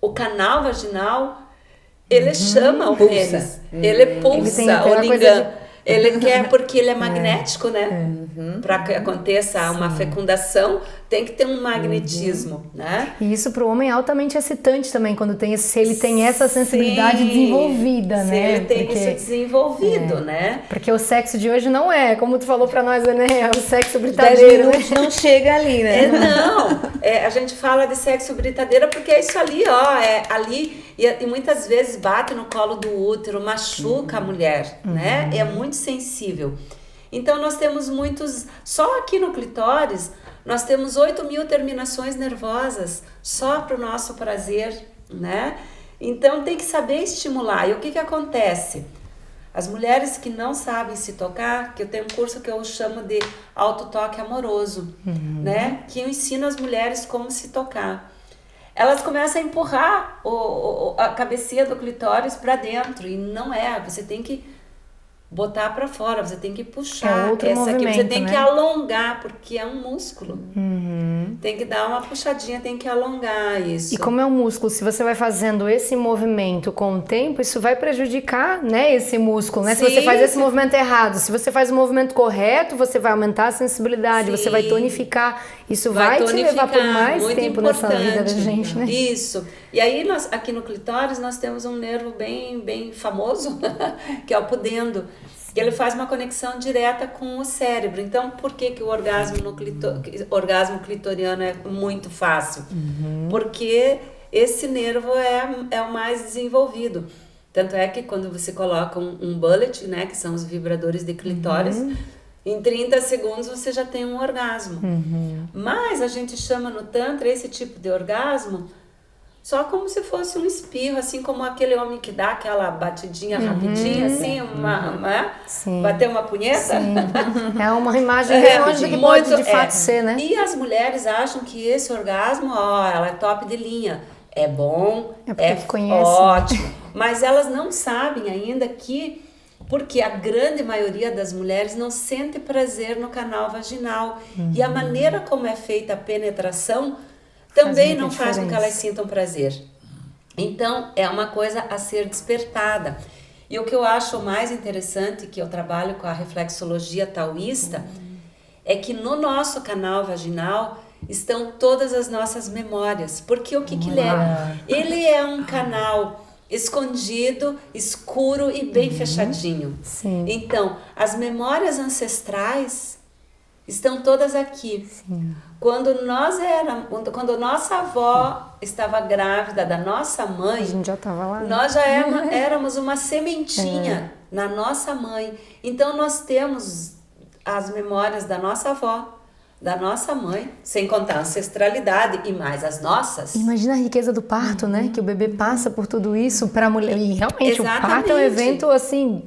o canal vaginal, ele chama o pênis. Ele pulsa o lingam. Ele quer, porque ele é magnético, né? Para que aconteça uma fecundação, tem que ter um magnetismo, né? E isso para o homem é altamente excitante também, quando se ele tem essa sensibilidade desenvolvida, né? Se ele tem isso desenvolvido, né? Porque o sexo de hoje não é, como tu falou para nós, né? É o sexo 10 britadeiro, minutos não chega ali, né? A gente fala de sexo britadeira porque é isso ali, ó, é ali, e muitas vezes bate no colo do útero, machuca a mulher, né? É muito sensível. Então nós temos só aqui no clitóris, nós temos 8.000 terminações nervosas, só para o nosso prazer, né? Então tem que saber estimular. E o que acontece? As mulheres que não sabem se tocar, que eu tenho um curso que eu chamo de autotoque amoroso, né? Que eu ensino as mulheres como se tocar. Elas começam a empurrar a cabecinha do clitóris para dentro, e não é, você tem que botar para fora, você tem que puxar essa aqui, você tem que alongar, porque é um músculo. Tem que dar uma puxadinha, tem que alongar isso. E como é um músculo, se você vai fazendo esse movimento com o tempo, isso vai prejudicar, né, esse músculo, né? Se você faz esse movimento errado, se você faz o movimento correto, você vai aumentar a sensibilidade, você vai tonificar. Isso vai te levar por mais tempo nessa vida da gente, né? Isso. E aí, nós, aqui no clitóris, nós temos um nervo bem, bem famoso, que é o pudendo. Ele faz uma conexão direta com o cérebro. Então, por que o orgasmo clitoriano é muito fácil? Porque esse nervo é o mais desenvolvido. Tanto é que quando você coloca um bullet, né, que são os vibradores de clitóris, em 30 segundos você já tem um orgasmo. Mas a gente chama no Tantra esse tipo de orgasmo só como se fosse um espirro, assim como aquele homem que dá aquela batidinha rapidinha, assim, bater uma punheta. Sim. É uma imagem bem longe do que pode de fato ser, né? E as mulheres acham que esse orgasmo, ela é top de linha. é bom, porque conhece, ótimo, mas elas não sabem ainda que, porque a grande maioria das mulheres não sente prazer no canal vaginal, e a maneira como é feita a penetração também não faz com que elas sintam prazer. Então, é uma coisa a ser despertada. E o que eu acho mais interessante, que eu trabalho com a reflexologia taoísta, é que no nosso canal vaginal estão todas as nossas memórias. Porque o que ele é? Ele é um canal escondido, escuro e bem fechadinho. Sim. Então, as memórias ancestrais estão todas aqui. Sim. Quando nossa avó estava grávida da nossa mãe, A gente já estava lá. Nós já éramos uma sementinha na nossa mãe. Então nós temos as memórias da nossa avó, da nossa mãe, sem contar a ancestralidade e mais as nossas. Imagina a riqueza do parto, né? Que o bebê passa por tudo isso para a mulher. E realmente Exatamente. O parto é um evento assim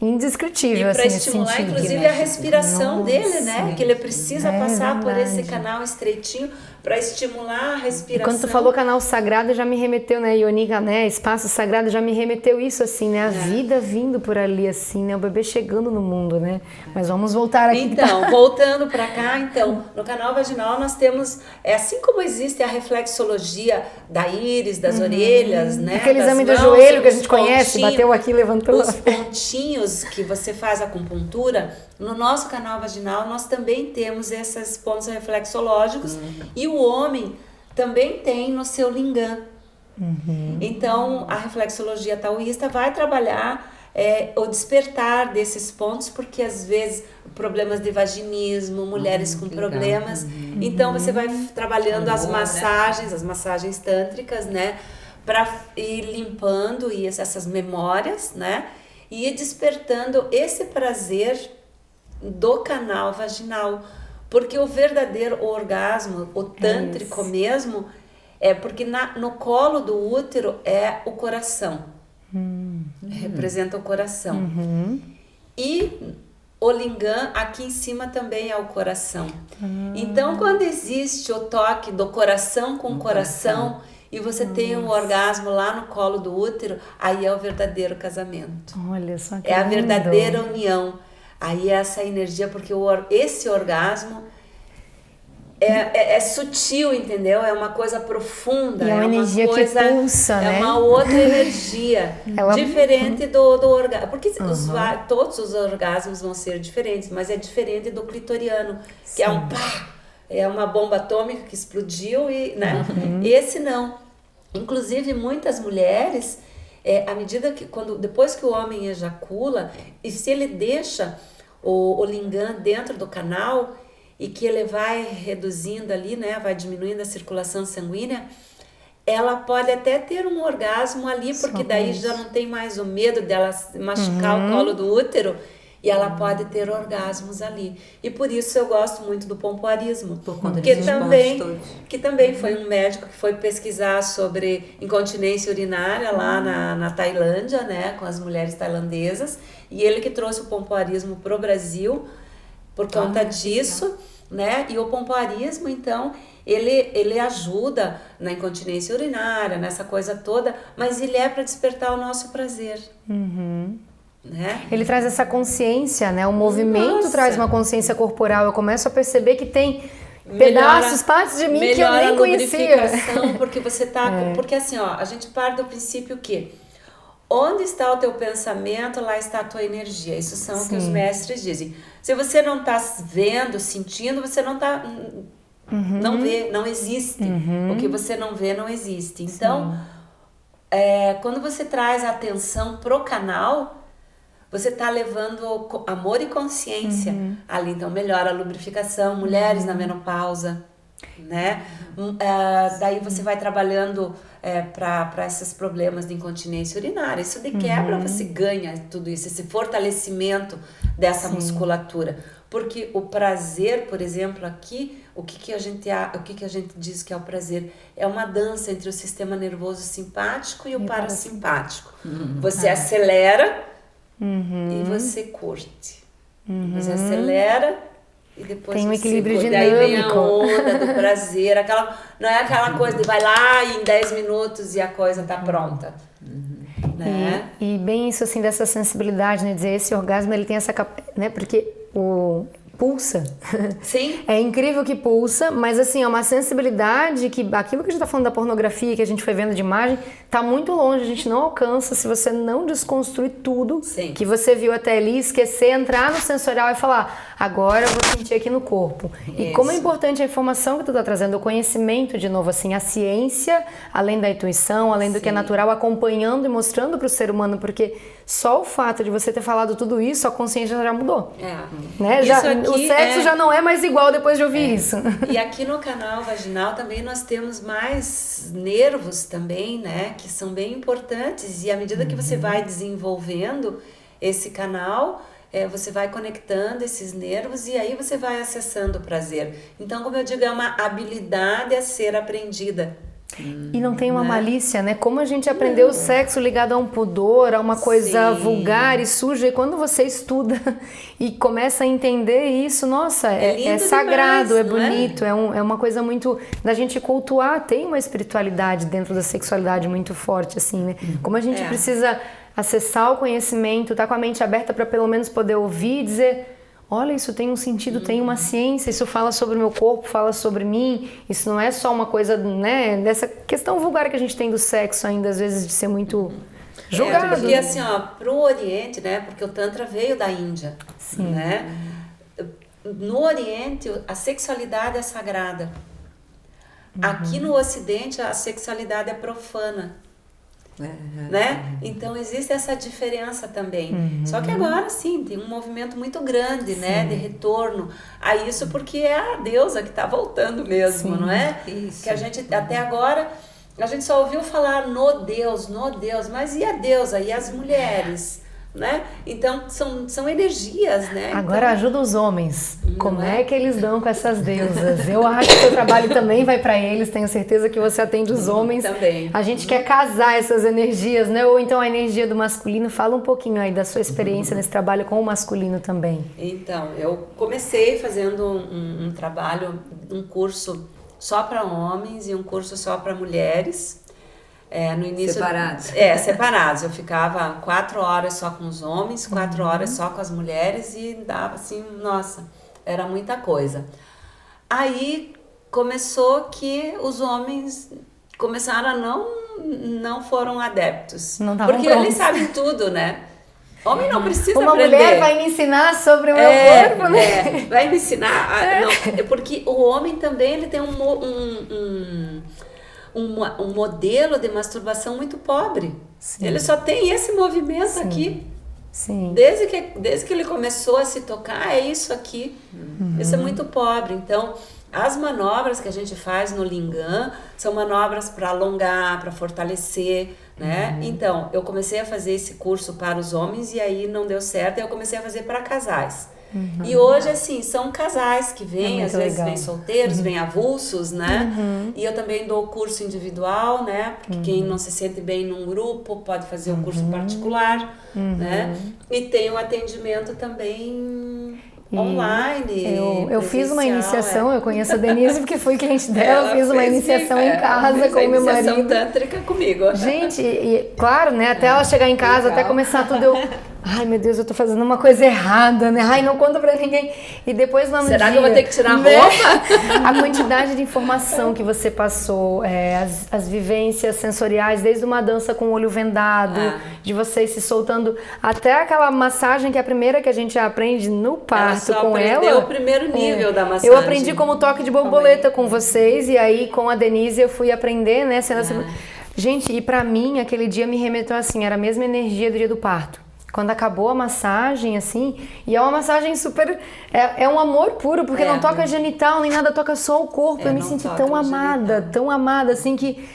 indescritível, e para assim, estimular sentido, inclusive né? a respiração dele, né? Que ele precisa passar por esse verdade. canal estreitinho para estimular a respiração. E quando tu falou canal sagrado, já me remeteu, né? Ionica, né? Espaço sagrado, já me remeteu isso, assim, né? A vida vindo por ali, assim, né? O bebê chegando no mundo, né? Mas vamos voltar aqui. Então, voltando para cá, então, no canal vaginal nós temos, assim como existe a reflexologia da íris, das orelhas, né? Aquele das exame do mãos, joelho que a os gente conhece, pontinhos, bateu aqui, levantou. Os pontinhos que você faz a acupuntura, no nosso canal vaginal nós também temos esses pontos reflexológicos e o homem também tem no seu lingam. Então, a reflexologia taoísta vai trabalhar o despertar desses pontos, porque às vezes problemas de vaginismo, mulheres com problemas. Então, você vai trabalhando as massagens tântricas, né? Para ir limpando essas memórias, né? E ir despertando esse prazer do canal vaginal. Porque o verdadeiro orgasmo, o tântrico mesmo, é porque no colo do útero é o coração. Representa o coração. E o lingam aqui em cima também é o coração. Então, quando existe o toque do coração com o coração e você tem um orgasmo lá no colo do útero, aí é o verdadeiro casamento. Olha só que É a lindo. verdadeira união. Aí é essa energia, porque esse orgasmo é sutil, entendeu? É uma coisa profunda. E é uma energia que pulsa, né? É uma outra energia, diferente do orgasmo. Porque todos os orgasmos vão ser diferentes, mas é diferente do clitoriano, que é um pá, é uma bomba atômica que explodiu e, né? Esse não. Inclusive, muitas mulheres, à medida que, depois que o homem ejacula, e se ele deixa o lingam dentro do canal e que ele vai reduzindo ali, né, vai diminuindo a circulação sanguínea, ela pode até ter um orgasmo ali, porque daí já não tem mais o medo dela machucar o colo do útero, e ela pode ter orgasmos ali. E por isso eu gosto muito do pompoarismo, Por conta que desses também, pontos todos. que também foi um médico que foi pesquisar sobre incontinência urinária lá na Tailândia, né, com as mulheres tailandesas, e ele que trouxe o pompoarismo para o Brasil por conta disso, né? E o pompoarismo, então, ele ajuda na incontinência urinária, nessa coisa toda, mas ele é para despertar o nosso prazer. Né? Ele traz essa consciência, né? O movimento traz uma consciência corporal. Eu começo a perceber que tem pedaços, partes de mim que eu nem conhecia. Porque você tá, porque assim, ó, a gente parte do princípio que onde está o teu pensamento, lá está a tua energia. Isso são o que os mestres dizem. Se você não está vendo, sentindo, você não está, não vê, não existe. O que você não vê, não existe. Então, quando você traz a atenção pro canal, você está levando amor e consciência ali. Então, melhora a lubrificação, mulheres na menopausa, né? Daí você vai trabalhando para esses problemas de incontinência urinária. Isso de quebra você ganha tudo isso, esse fortalecimento dessa musculatura. Porque o prazer, por exemplo, aqui, o que a gente diz que é o prazer? É uma dança entre o sistema nervoso simpático e o parasimpático. Você acelera e você curte. Você acelera e depois tem um você equilíbrio segura. Daí vem a dinâmico. onda do prazer, não é aquela coisa de vai lá e em 10 minutos e a coisa tá pronta. Né? E bem isso assim dessa sensibilidade, né? Dizer, esse orgasmo ele tem essa né? Porque o pulsa. Sim. É incrível que pulsa, mas assim, é uma sensibilidade que aquilo que a gente tá falando da pornografia, que a gente foi vendo de imagem, tá muito longe, a gente não alcança se você não desconstruir tudo Sim. que você viu até ali, esquecer, entrar no sensorial e falar, agora eu vou sentir aqui no corpo. E Isso. como é importante a informação que tu tá trazendo, o conhecimento de novo, assim, a ciência, além da intuição, além do que é natural, acompanhando e mostrando pro ser humano, porque só o fato de você ter falado tudo isso, a consciência já mudou. Né? Isso aqui o sexo já não é mais igual depois de ouvir isso. E aqui no canal vaginal também nós temos mais nervos também, né? Que são bem importantes. E à medida que você vai desenvolvendo esse canal, você vai conectando esses nervos e aí você vai acessando o prazer. Então, como eu digo, é uma habilidade a ser aprendida. E não tem uma malícia, né? Como a gente aprendeu o sexo ligado a um pudor, a uma coisa vulgar e suja, e quando você estuda e começa a entender isso, nossa, é sagrado, demais, é bonito, é uma coisa muito da gente cultuar, tem uma espiritualidade dentro da sexualidade muito forte, assim, né? Como a gente precisa acessar o conhecimento, tá com a mente aberta para pelo menos poder ouvir e dizer, olha, isso tem um sentido, tem uma ciência, isso fala sobre o meu corpo, fala sobre mim, isso não é só uma coisa, né, dessa questão vulgar que a gente tem do sexo ainda, às vezes, de ser muito julgado. Porque assim, ó, pro Oriente, né, porque o Tantra veio da Índia, né, no Oriente a sexualidade é sagrada, aqui no Ocidente a sexualidade é profana. Né? Então existe essa diferença também. Só que agora sim, tem um movimento muito grande, né, de retorno a isso, porque é a deusa que está voltando mesmo, não é? Isso. Que a gente até agora a gente só ouviu falar no Deus, mas e a deusa e as mulheres? Né? Então são energias, né? Agora ajuda os homens. Como é que eles dão com essas deusas? Eu acho que o seu trabalho também vai para eles. Tenho certeza que você atende os homens. Também. A gente quer casar essas energias, né? Ou então a energia do masculino. Fala um pouquinho aí da sua experiência nesse trabalho com o masculino também. Então, eu comecei fazendo um trabalho, um curso só para homens e um curso só para mulheres. No início, separados. Separados. Eu ficava 4 horas só com os homens, 4 horas só com as mulheres e dava assim, nossa, era muita coisa. Aí começou que os homens começaram a não foram adeptos. Não estavam porque prontos. Eles sabem tudo, né? Homem não precisa Uma aprender. mulher vai me ensinar sobre o meu corpo, né? Vai me ensinar. Não, porque o homem também ele tem um modelo de masturbação muito pobre. Sim. Ele só tem esse movimento aqui. Sim. Desde que ele começou a se tocar, é isso aqui. Isso é muito pobre. Então, as manobras que a gente faz no Lingam são manobras para alongar, para fortalecer, né? Então, eu comecei a fazer esse curso para os homens e aí não deu certo. E eu comecei a fazer para casais. E hoje, assim, são casais que vêm, às vezes vêm solteiros, vêm avulsos, né? E eu também dou curso individual, né? Porque quem não se sente bem num grupo pode fazer um curso particular, né? E tem o atendimento também online. Eu fiz uma iniciação, eu conheço a Denise porque fui cliente dela, eu fiz uma iniciação em casa com o meu marido. Iniciação tântrica comigo. Gente, e claro, né, até ela chegar em casa, até começar tudo, ai meu Deus, eu tô fazendo uma coisa errada, né? Ai, não conta pra ninguém. E depois lá no Será dia, que eu vou ter que tirar a roupa? A quantidade de informação que você passou, as vivências sensoriais, desde uma dança com o olho vendado, de vocês se soltando, até aquela massagem que é a primeira que a gente aprende no parto com ela. O primeiro nível da massagem. Eu aprendi como toque de borboleta com vocês e aí com a Denise eu fui aprender, né? Gente, e pra mim aquele dia me remeteu assim, era a mesma energia do dia do parto. Quando acabou a massagem, assim, e é uma massagem super... É um amor puro, porque não toca genital, nem nada, toca só o corpo. Eu me senti tão amada, assim, que...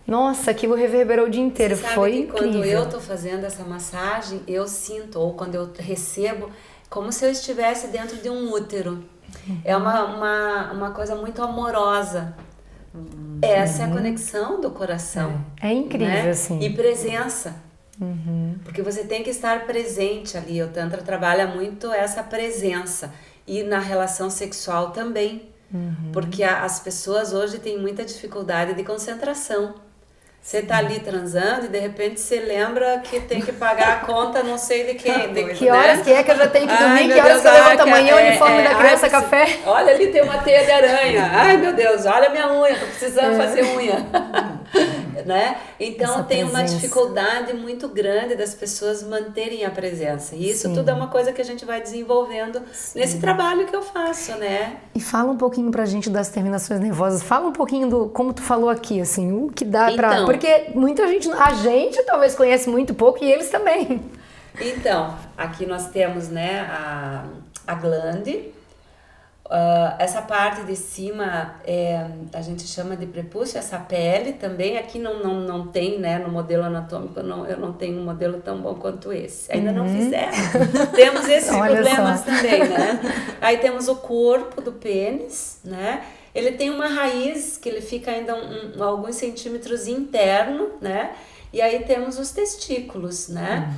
Nossa, aquilo reverberou o dia inteiro. Você sabe foi que incrível. Quando eu tô fazendo essa massagem, eu sinto, ou quando eu recebo, como se eu estivesse dentro de um útero. É uma coisa muito amorosa. Essa é a conexão do coração. É incrível, né? assim. E presença. Porque você tem que estar presente ali. O Tantra trabalha muito essa presença. e na relação sexual também. Porque as pessoas hoje têm muita dificuldade de concentração. Você tá ali transando e de repente você lembra que tem que pagar a conta não sei de quem. Que horas que é que eu já tenho que dormir? Que horas que eu levanto amanhã o uniforme da criança, café? Olha, ali tem uma teia de aranha. Ai, meu Deus, olha a minha unha, tô precisando fazer unha. Né? Então Essa tem uma presença. dificuldade muito grande das pessoas manterem a presença. E isso tudo é uma coisa que a gente vai desenvolvendo nesse trabalho que eu faço, né? E fala um pouquinho pra gente das terminações nervosas. Fala um pouquinho do, como tu falou aqui, assim, o que dá pra... Então. Porque muita gente, a gente talvez conhece muito pouco e eles também. Então, aqui nós temos, né, a glande. Essa parte de cima a gente chama de prepúcio, essa pele também. Aqui não tem, né, no modelo anatômico, eu não tenho um modelo tão bom quanto esse. Ainda não fizeram. Temos esses Olha problemas só. também, né? Aí temos o corpo do pênis, né? Ele tem uma raiz que ele fica ainda alguns centímetros interno, né? E aí temos os testículos, né?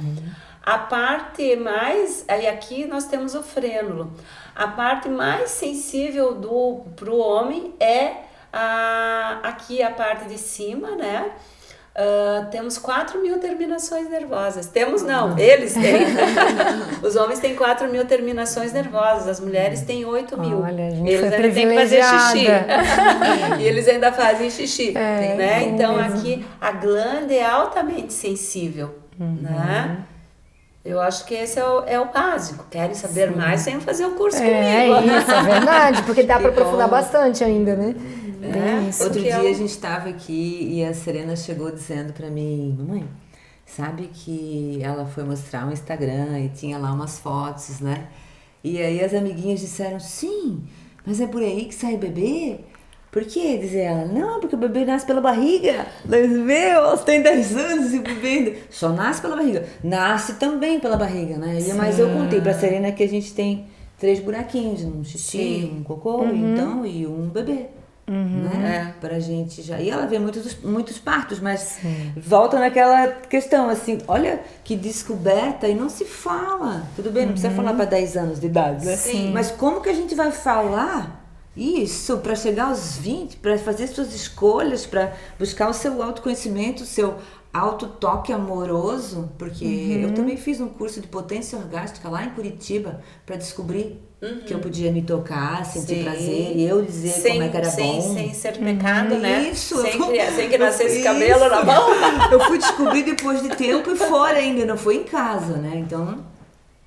A parte mais... Aí aqui nós temos o frênulo. A parte mais sensível pro homem é aqui a parte de cima, né? Temos 4.000 terminações nervosas. Temos não, eles têm. Os homens têm 4.000 terminações nervosas, as mulheres têm 8.000. Olha, a gente Eles foi ainda têm que fazer xixi. privilegiada. E eles ainda fazem xixi. Né? é Então mesmo. aqui a glande é altamente sensível. Né? Eu acho que esse é o básico. Querem saber mais, venham fazer o curso comigo. Isso, é verdade, porque dá pra Que aprofundar bom. bastante ainda, né? Bem isso. Outro que dia é o- a gente estava aqui e a Serena chegou dizendo pra mim, mamãe, sabe que ela foi mostrar um Instagram e tinha lá umas fotos, né? E aí as amiguinhas disseram, sim, mas é por aí que sai bebê? Por quê? Diz ela, não, porque o bebê nasce pela barriga. Meu, você tem 10 anos e o bebê ainda só nasce pela barriga. Nasce também pela barriga, né? Mas eu contei pra Serena que a gente tem 3 buraquinhos, um xixi, um cocô, então, e um bebê. Né? Pra gente já. E ela vê muitos partos, mas volta naquela questão, assim, olha que descoberta e não se fala. Tudo bem, não precisa falar pra 10 anos de idade, né? Sim. Mas como que a gente vai falar isso para chegar aos 20, para fazer suas escolhas, para buscar o seu autoconhecimento, o seu autotoque amoroso? Porque eu também fiz um curso de potência orgástica lá em Curitiba para descobrir que eu podia me tocar, sentir Sim. prazer e eu dizer como é que era bom. Sem ser pecado, né? Isso, Sem que nascesse cabelo na mão. Eu fui descobrir depois de tempo e fora ainda, não foi em casa, né? Então,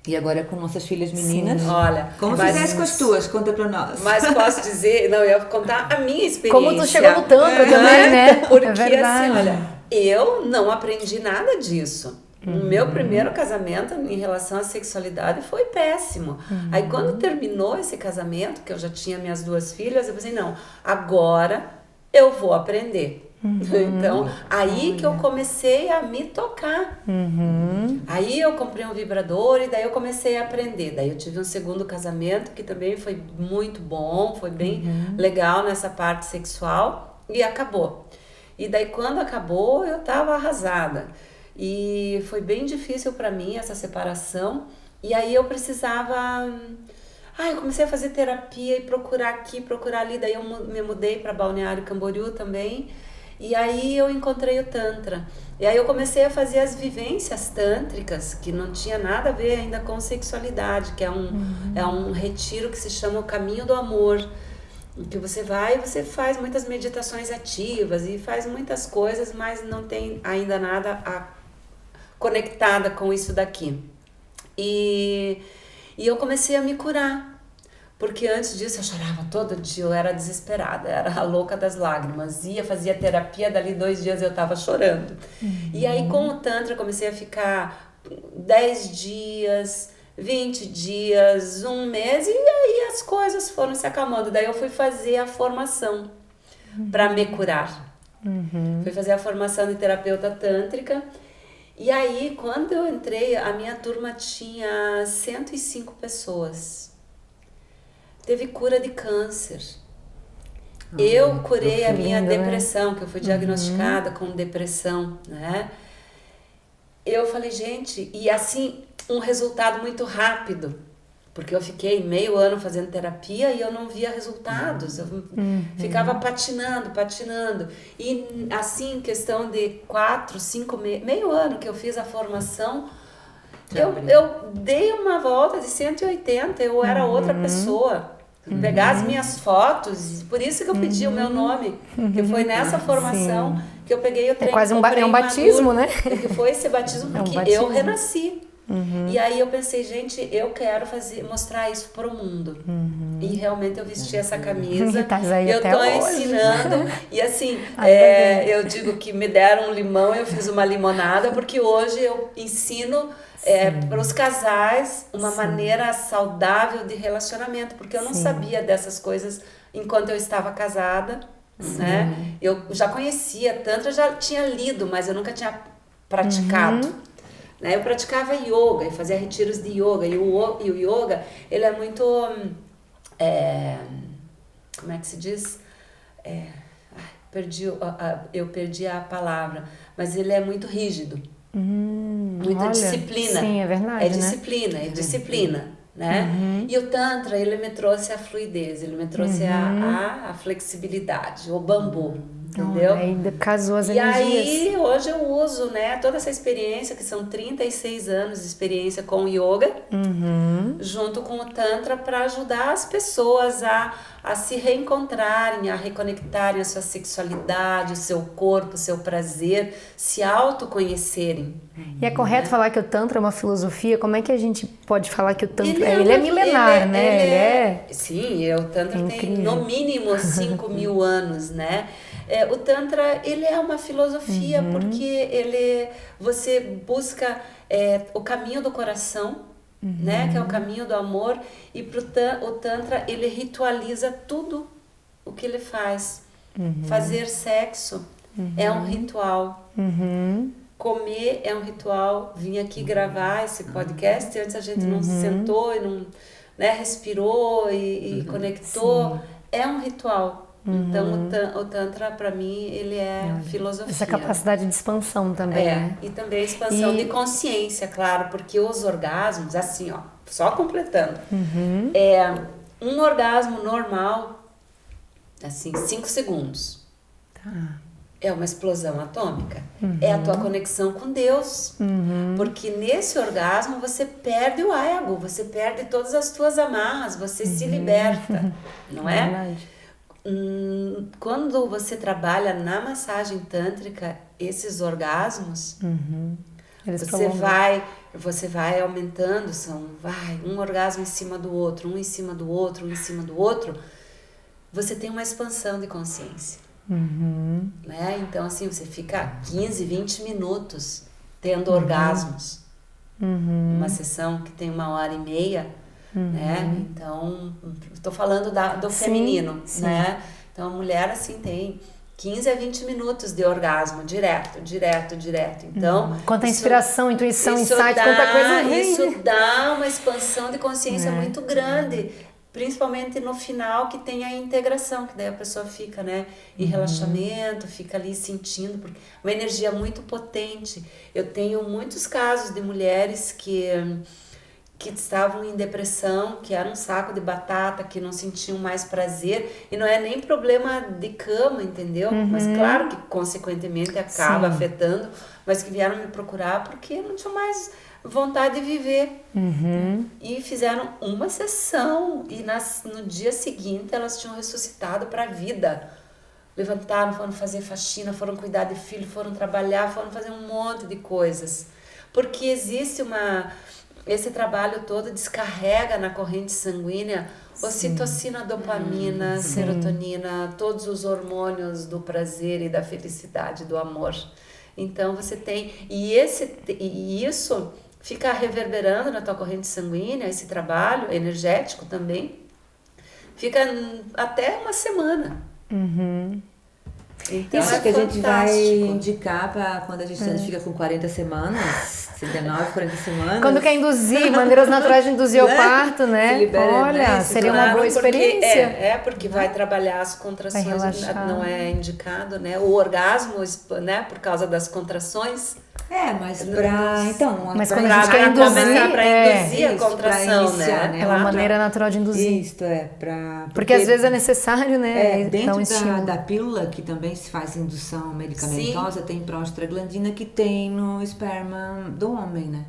e agora com nossas filhas meninas. Olha, Como mas- fizesse com as tuas? Conta pra nós. Mas posso dizer, não, eu ia contar a minha experiência. Como tu chegou no Tantra também, né? Porque É verdade. assim, olha, eu não aprendi nada disso. O meu primeiro casamento em relação à sexualidade foi péssimo. Aí quando terminou esse casamento, que eu já tinha minhas 2 filhas, eu pensei, não, agora eu vou aprender. Então, aí que eu comecei a me tocar. Aí eu comprei um vibrador e daí eu comecei a aprender. Daí eu tive um segundo casamento que também foi muito bom, foi bem legal nessa parte sexual e acabou. E daí quando acabou eu tava arrasada. E foi bem difícil para mim essa separação. E aí eu precisava... eu comecei a fazer terapia e procurar aqui, procurar ali. Daí eu me mudei para Balneário Camboriú também. E aí eu encontrei o Tantra. E aí eu comecei a fazer as vivências tântricas, que não tinha nada a ver ainda com sexualidade, que é um retiro que se chama o Caminho do Amor. Que você vai e você faz muitas meditações ativas e faz muitas coisas, mas não tem ainda nada conectada com isso daqui. E eu comecei a me curar. Porque antes disso eu chorava todo dia, eu era desesperada, era a louca das lágrimas. Fazia terapia, dali 2 dias eu tava chorando. E aí com o Tantra eu comecei a ficar 10 dias, 20 dias, 1 mês, e aí as coisas foram se acalmando. Daí eu fui fazer a formação para me curar. Fui fazer a formação de terapeuta tântrica. E aí, quando eu entrei, a minha turma tinha 105 pessoas. Teve cura de câncer. Eu curei a minha depressão, que eu fui diagnosticada com depressão, né? Eu falei, gente, e assim, um resultado muito rápido. Porque eu fiquei meio ano fazendo terapia e eu não via resultados. Eu ficava patinando. E assim, em questão de 4, 5 meio ano que eu fiz a formação, eu dei uma volta de 180, eu era outra pessoa. Pegar as minhas fotos, por isso que eu pedi o meu nome, que foi nessa formação que eu peguei o trem. É quase um batismo, né? Que foi esse batismo, porque eu renasci. E aí eu pensei, gente, eu quero mostrar isso para o mundo. E realmente eu vesti essa camisa. Eu tô ensinando. E assim, eu digo que me deram um limão, eu fiz uma limonada, porque hoje eu ensino para os casais uma maneira saudável de relacionamento, porque eu não sabia dessas coisas enquanto eu estava casada, né? Eu já conhecia Tantra, já tinha lido, mas eu nunca tinha praticado. Eu praticava yoga e fazia retiros de yoga. E o yoga, ele é muito... como é que se diz? Eu perdi a palavra. Mas ele é muito rígido. Muita disciplina. Sim, é verdade, é disciplina. Né? E o Tantra, ele me trouxe a fluidez, ele me trouxe a flexibilidade, o bambu. Entendeu? Aí casou as energias. E aí, hoje eu uso, né, toda essa experiência, que são 36 anos de experiência com o yoga, junto com o Tantra, para ajudar as pessoas a se reencontrarem, a reconectarem a sua sexualidade, o seu corpo, o seu prazer, se autoconhecerem. E é correto falar que o Tantra é uma filosofia? Como é que a gente pode falar que o Tantra... Ele é milenar, né? Sim, o Tantra tem no mínimo 5.000 anos, né? O Tantra, ele é uma filosofia porque você busca o caminho do coração, né? Que é o caminho do amor, e o Tantra, ele ritualiza tudo o que ele faz. Fazer sexo é um ritual. Comer é um ritual. Vim aqui gravar esse podcast, antes a gente não se sentou e não, né, respirou e conectou. É um ritual. Então o Tantra, para mim, ele é filosofia. Essa capacidade de expansão também, né? E também expansão de consciência, claro, porque os orgasmos, assim, ó, só completando, um orgasmo normal, assim, 5 segundos. É uma explosão atômica. É a tua conexão com Deus. Porque nesse orgasmo você perde o ego, você perde todas as tuas amarras, você se liberta, não é? Verdade. Quando você trabalha na massagem tântrica, esses orgasmos, você vai aumentando, um orgasmo em cima do outro, um em cima do outro, um em cima do outro, você tem uma expansão de consciência. Né? Então, assim, você fica 15, 20 minutos tendo orgasmos. Uma sessão que tem 1h30, né? Então, estou falando do feminino, né? Então, a mulher, assim, tem 15 a 20 minutos de orgasmo, direto. Então, quanta inspiração, intuição, insight, quanta coisa vem. Isso dá uma expansão de consciência muito grande, principalmente no final, que tem a integração, que daí a pessoa fica, né, em relaxamento, fica ali sentindo, porque uma energia muito potente. Eu tenho muitos casos de mulheres que estavam em depressão, que era um saco de batata, que não sentiam mais prazer, e não é nem problema de cama, entendeu? Mas claro que consequentemente acaba afetando, mas que vieram me procurar porque não tinham mais vontade de viver. E fizeram uma sessão, e no dia seguinte elas tinham ressuscitado para a vida. Levantaram, foram fazer faxina, foram cuidar de filho, foram trabalhar, foram fazer um monte de coisas. Porque existe esse trabalho todo descarrega na corrente sanguínea ocitocina, dopamina, serotonina, todos os hormônios do prazer e da felicidade, do amor. Então você tem... E isso fica reverberando na tua corrente sanguínea, esse trabalho energético também, fica até uma semana. Então, isso que a gente vai indicar para quando a gente fica com 40 semanas, 39, 40 semanas. Quando quer induzir, maneiras naturais de induzir o parto, né? Olha, seria uma boa experiência. Porque vai trabalhar as contrações, não é indicado, né? O orgasmo, né, por causa das contrações. Mas pra... Então, Mas pra quando a gente quer induzir, induzir a isso, contração, pra iniciar, né? é uma maneira natural de induzir. Isto pra... Porque às vezes é necessário, né? dar Dentro um estímulo. da pílula, que também se faz indução medicamentosa, tem prostaglandina que tem no esperma do homem, né?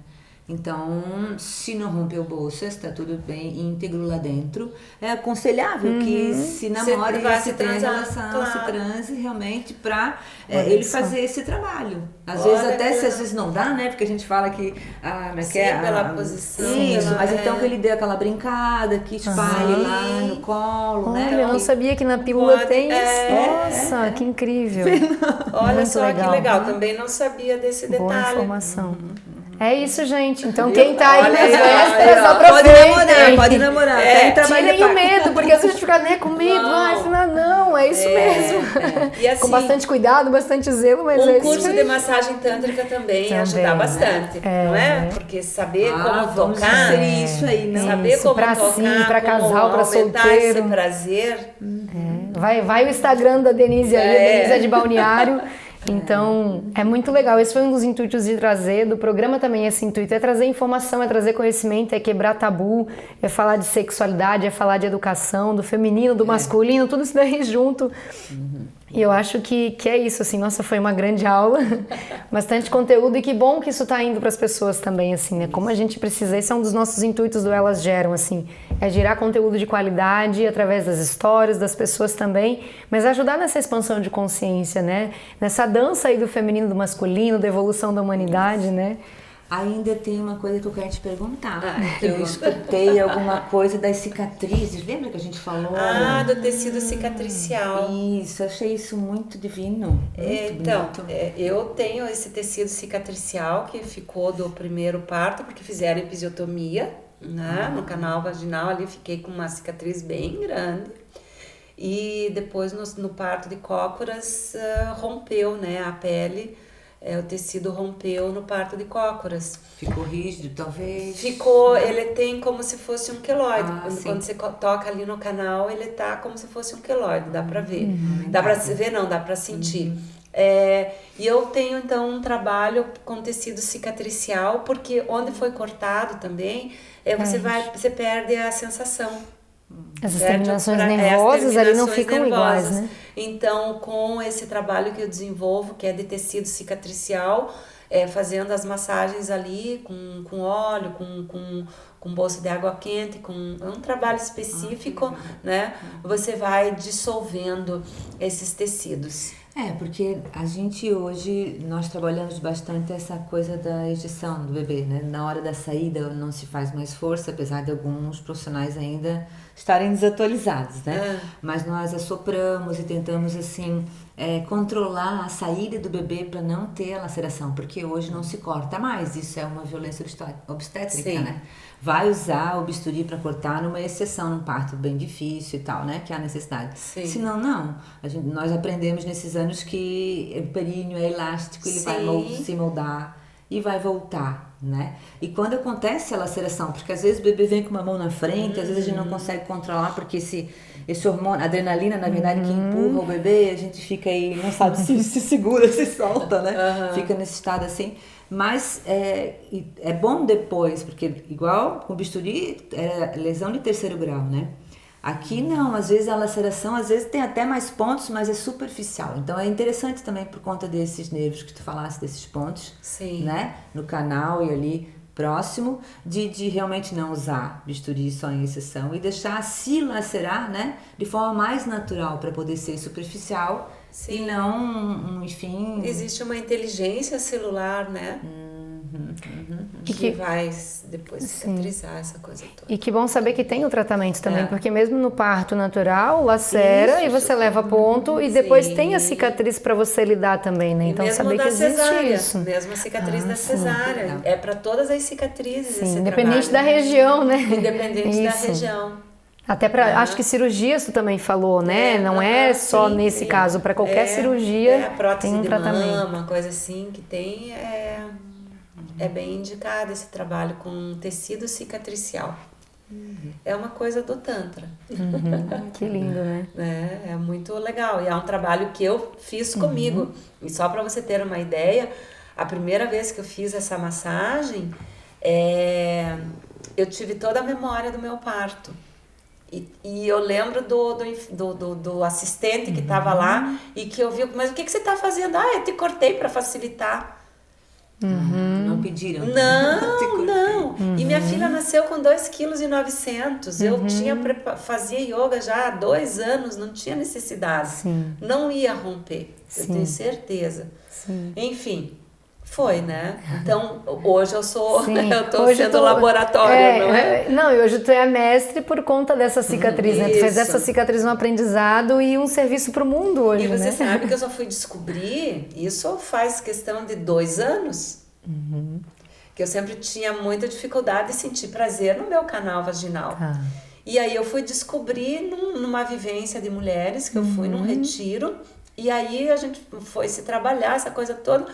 Então, se não rompeu bolsas, está tudo bem, íntegro lá dentro. É aconselhável que se namore, se tenha relação, se transe realmente para ele fazer esse trabalho. Às vezes até se às vezes não dá, né? Porque a gente fala que pela posição. Isso, mas então que ele dê aquela brincada, que espalhe lá no colo, né? Olha, eu não sabia que na pílula tem isso. Nossa, que incrível. Olha Muito só legal. que legal, também não sabia desse detalhe. Boa informação. É isso, gente. Então, quem tá aí nas Olha aí, vésperas, ó. aproveitem. Pode namorar. Tirem o medo, porque às vezes a gente fica com medo. Não, é isso mesmo. E assim, com bastante cuidado, bastante zelo, mas é isso curso mesmo. de massagem tântrica também ia ajudar bastante, não é? Porque saber como vamos tocar, inserir isso aí, né? saber Isso, como pra tocar, si, pra como casal, pra aumentar solteiro. esse prazer. Vai o Instagram da Denise aí, a Denise é de Balneário. Então, é muito legal. Esse foi um dos intuitos de trazer, do programa também esse intuito, é trazer informação, é trazer conhecimento, é quebrar tabu, é falar de sexualidade, é falar de educação, do feminino, do masculino, tudo isso daí junto. E eu acho que é isso, assim, nossa, foi uma grande aula, bastante conteúdo e que bom que isso tá indo para as pessoas também, assim, né? Como a gente precisa, esse é um dos nossos intuitos do Elas Geram, assim, é gerar conteúdo de qualidade através das histórias, das pessoas também, mas ajudar nessa expansão de consciência, né? Nessa dança aí do feminino, do masculino, da evolução da humanidade, né? Ainda tem uma coisa que eu quero te perguntar. Eu escutei alguma coisa das cicatrizes. Lembra que a gente falou? Do tecido cicatricial. Isso, achei isso muito divino. Muito bonito. Eu tenho esse tecido cicatricial que ficou do primeiro parto, porque fizeram episiotomia, né? No canal vaginal ali fiquei com uma cicatriz bem grande. E depois no parto de cócoras rompeu, né? A pele. O tecido rompeu no parto de cócoras. Ficou rígido, talvez? Ficou, ele tem como se fosse um queloide. sim. Quando você toca ali no canal, ele tá como se fosse um queloide, dá pra ver. Dá pra ver, não, dá pra sentir. E eu tenho, então, um trabalho com tecido cicatricial, porque onde foi cortado também, você perde a sensação. Essas terminações nervosas ali não ficam iguais, né? Então, com esse trabalho que eu desenvolvo, que é de tecido cicatricial, fazendo as massagens ali com óleo, com bolsa de água quente, com um trabalho específico, né? Você vai dissolvendo esses tecidos. Porque a gente hoje, nós trabalhamos bastante essa coisa da ejeção do bebê, né? Na hora da saída não se faz mais força, apesar de alguns profissionais ainda estarem desatualizados, né? Mas nós assopramos e tentamos, assim, controlar a saída do bebê para não ter a laceração, porque hoje não se corta mais, isso é uma violência obstétrica, Sim. né? Vai usar o bisturi para cortar numa exceção, num parto bem difícil e tal, né? Que há necessidade. Sim. Senão, não. Nós aprendemos nesses anos que o períneo é elástico, ele vai se moldar e vai voltar, né? E quando acontece a laceração, porque às vezes o bebê vem com uma mão na frente, às vezes a gente não consegue controlar, porque esse hormônio, a adrenalina, na verdade, que empurra o bebê, a gente fica aí, não sabe se segura, se solta, né? Fica nesse estado assim. Mas é bom depois, porque igual com bisturi, é lesão de 3º grau, né? Aqui não, às vezes a laceração, às vezes tem até mais pontos, mas é superficial. Então é interessante também por conta desses nervos que tu falasse, desses pontos, né? No canal e ali próximo, de realmente não usar bisturi só em exceção e deixar se lacerar, né? De forma mais natural, para poder ser superficial. E não, enfim... Existe uma inteligência celular, né? Que vai depois cicatrizar essa coisa toda. E que bom saber que tem o tratamento também, porque mesmo no parto natural, lacera e você leva ponto e depois tem a cicatriz para você lidar também, né? Então saber que existe cesárea, isso. Mesmo a cicatriz da cesárea. É para todas as cicatrizes esse independente trabalho. da região, né? Independente da região. Até para, acho que cirurgias tu também falou, né? Não é só nesse caso, para qualquer cirurgia prótese tem um tratamento. Mama, uma coisa assim que tem, é bem indicado esse trabalho com tecido cicatricial. É uma coisa do Tantra. Que lindo, né? É muito legal. E é um trabalho que eu fiz comigo. E só para você ter uma ideia, a primeira vez que eu fiz essa massagem, eu tive toda a memória do meu parto. E eu lembro do assistente que estava lá e que eu vi, mas o que você está fazendo? Eu te cortei para facilitar. Não pediram? Não. E minha filha nasceu com 2,9 kg. Eu fazia yoga já há 2 anos, não tinha necessidade. Sim. Não ia romper, eu tenho certeza. Enfim, foi, né? Então, hoje eu sou, eu tô hoje sendo laboratório, não é? Não, e hoje tu é mestre por conta dessa cicatriz, né? Tu fez dessa cicatriz um aprendizado e um serviço pro mundo hoje, né? E você sabe que eu só fui descobrir, isso faz questão de 2 anos, que eu sempre tinha muita dificuldade de sentir prazer no meu canal vaginal. E aí eu fui descobrir numa vivência de mulheres, que eu fui num retiro. E aí a gente foi se trabalhar, essa coisa toda.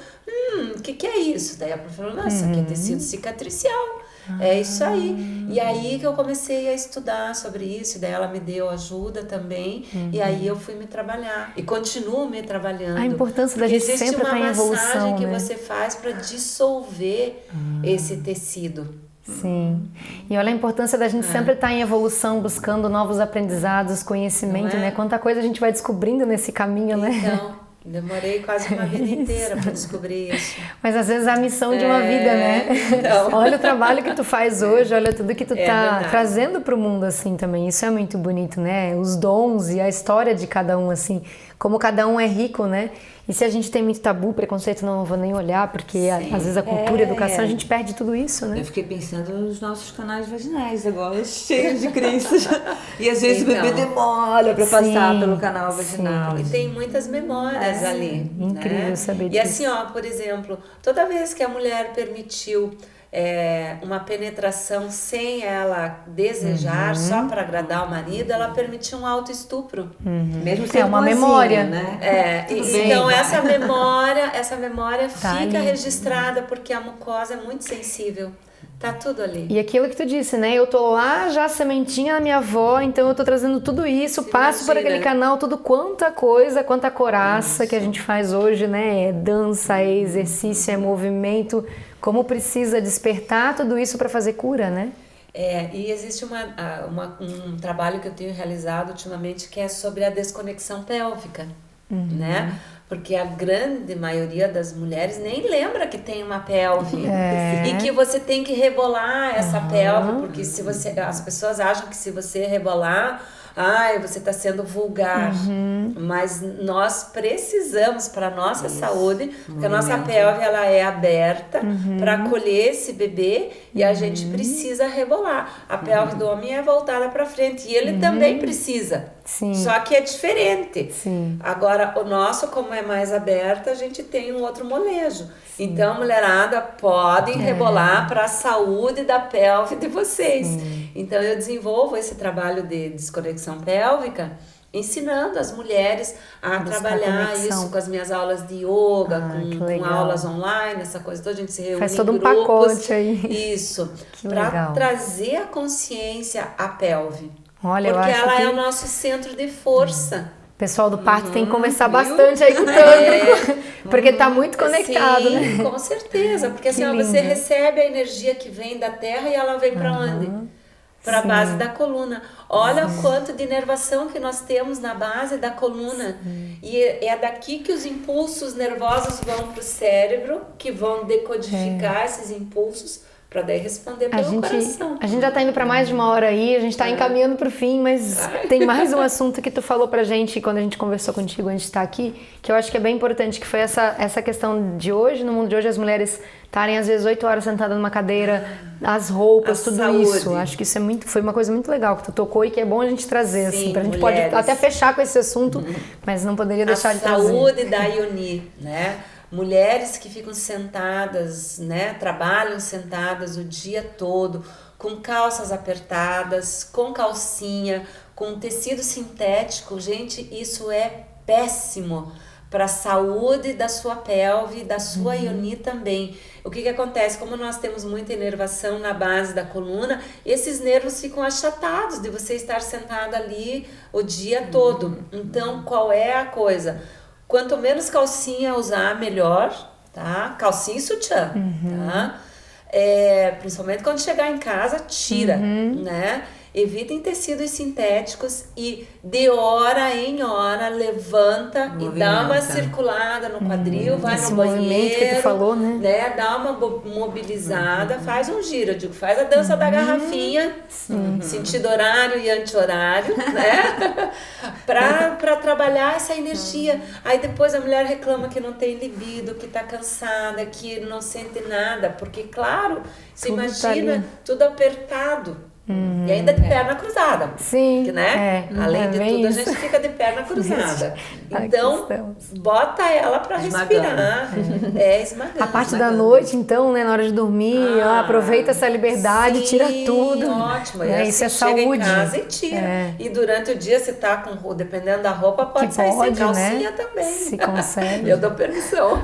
O que é isso? Daí a professora falou, isso aqui é tecido cicatricial. É isso aí. E aí que eu comecei a estudar sobre isso. E daí ela me deu ajuda também. E aí eu fui me trabalhar. E continuo me trabalhando. A importância da gente sempre estar em evolução, existe uma massagem que né? você faz para dissolver esse tecido. Sim. E olha a importância da gente sempre estar em evolução, buscando novos aprendizados, conhecimento, né? Quanta coisa a gente vai descobrindo nesse caminho, né? Então, demorei quase uma vida inteira para descobrir isso. Mas às vezes é a missão de uma vida, né? Então. Olha o trabalho que tu faz hoje, olha tudo que tu tá verdade. trazendo pro mundo, assim, também. Isso é muito bonito, né? Os dons e a história de cada um, assim. Como cada um é rico, né? E se a gente tem muito tabu, preconceito, não vou nem olhar, porque às vezes a cultura e a educação, a gente perde tudo isso, né? Eu fiquei pensando nos nossos canais vaginais agora, cheios de cristas. E às vezes o bebê demora para passar pelo canal vaginal. E tem muitas memórias ali. Incrível saber disso. E assim, por exemplo, toda vez que a mulher permitiu uma penetração sem ela desejar, só para agradar o marido, ela permitiu um autoestupro. Mesmo sendo uma boazinha, memória, né? Então essa memória fica registrada porque a mucosa é muito sensível. Tá tudo ali. E aquilo que tu disse, né? Eu tô lá já sementinha da minha avó, então eu tô trazendo tudo isso, passo por aquele canal, tudo quanta coisa, quanta coraça que a gente faz hoje, né? É dança, é exercício, é movimento, como precisa despertar tudo isso para fazer cura, né? E existe um trabalho que eu tenho realizado ultimamente que é sobre a desconexão pélvica, né? Porque a grande maioria das mulheres nem lembra que tem uma pelve e que você tem que rebolar essa pelve, porque as pessoas acham que se você rebolar, você está sendo vulgar. Mas nós precisamos, para a nossa saúde, porque a nossa pelve ela é aberta para acolher esse bebê e a gente precisa rebolar. A pelve do homem é voltada para frente e ele também precisa. Sim. Só que é diferente. Sim. Agora, o nosso, como é mais aberto, a gente tem um outro molejo. Sim. Então, mulherada, podem rebolar para a saúde da pelve de vocês. Sim. Então, eu desenvolvo esse trabalho de desconexão pélvica, ensinando as mulheres a trabalhar isso com as minhas aulas de yoga, com aulas online, essa coisa toda, a gente se reúne faz todo em grupos, pacote aí. Isso, para trazer a consciência à pelve. Olha, porque eu acho ela é o nosso centro de força. O pessoal do parto tem que conversar bastante aí com o tântrico, porque tá muito conectado, né? Com certeza, porque assim, você recebe a energia que vem da terra e ela vem para onde? Para a base da coluna. Olha o quanto de inervação que nós temos na base da coluna. E é daqui que os impulsos nervosos vão para o cérebro, que vão decodificar esses impulsos para daí responder pelo coração. A gente já tá indo para mais de 1 hora aí, a gente tá encaminhando pro fim, mas tem mais um assunto que tu falou pra gente quando a gente conversou contigo antes de estar aqui, que eu acho que é bem importante, que foi essa questão de hoje, no mundo de hoje, as mulheres estarem às vezes 8 horas sentadas numa cadeira, as roupas, tudo saúde. Isso. Acho que isso foi uma coisa muito legal que tu tocou e que é bom a gente trazer, assim, pra gente pode até fechar com esse assunto, mas não poderia deixar de trazer. A saúde da Ioni, né? Mulheres que ficam sentadas, né? Trabalham sentadas o dia todo, com calças apertadas, com calcinha, com tecido sintético. Gente, isso é péssimo para a saúde da sua pelve, da sua Ioni também. O que acontece? Como nós temos muita inervação na base da coluna, esses nervos ficam achatados de você estar sentada ali o dia todo. Então, qual é a coisa? Quanto menos calcinha usar, melhor. tá? Calcinha e sutiã, tá? Principalmente quando chegar em casa, tira, né? Evitem tecidos sintéticos e de hora em hora levanta e dá uma circulada no quadril, vai Esse no movimento que banheiro, tu falou, né? Dá uma mobilizada, faz um giro, eu digo, faz a dança da garrafinha, sentido horário e anti-horário, né? pra trabalhar essa energia. Aí depois a mulher reclama que não tem libido, que tá cansada, que não sente nada, porque claro, você imagina tudo apertado. E ainda de perna cruzada. Sim. Que, né? Além de tudo, a gente fica de perna cruzada. Então, bota ela para respirar. Esmagando. A parte da noite, então, né? Na hora de dormir, aproveita essa liberdade, tira tudo. Ótimo. Né? Isso é saúde. Chega em casa e tira. E durante o dia, se tá com, dependendo da roupa, pode sair sem calcinha, né? Também. Se consegue. Eu dou permissão.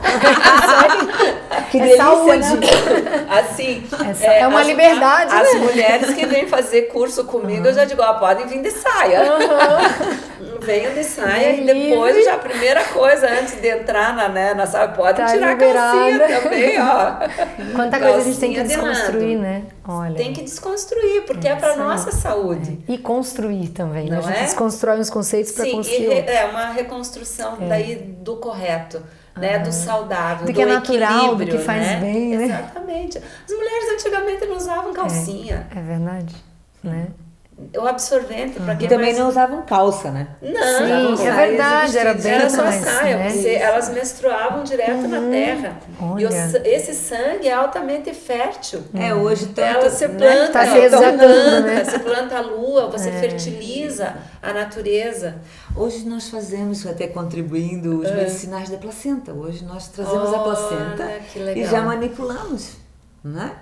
Que delícia, saúde. Né? Assim, é uma liberdade, né? As mulheres que vêm fazer curso comigo, eu já digo, podem vir de saia. Venham de saia e depois, já a primeira coisa, antes de entrar na saia, pode tirar liberada. A calcinha também, ó. Quanta coisa a gente tem que desconstruir, né? Olha. Tem que desconstruir, porque é pra nossa saúde. E construir também, né? Não A gente desconstrói uns conceitos para construir. É uma reconstrução daí do correto. Né, do saudável, do que é natural, do que faz bem, né? Exatamente. As mulheres antigamente não usavam calcinha. É verdade, né? O absorvente, para quem também não usavam calça, né? Não, sim, é verdade, era bem só mais, saia. Né? Elas menstruavam direto na terra. Olha. E esse sangue é altamente fértil. Hoje tanto, ela se planta, tá se exatando, né? se planta a lua, você fertiliza a natureza. Hoje nós fazemos, até contribuindo, os medicinais da placenta. Hoje nós trazemos a placenta e já manipulamos, né?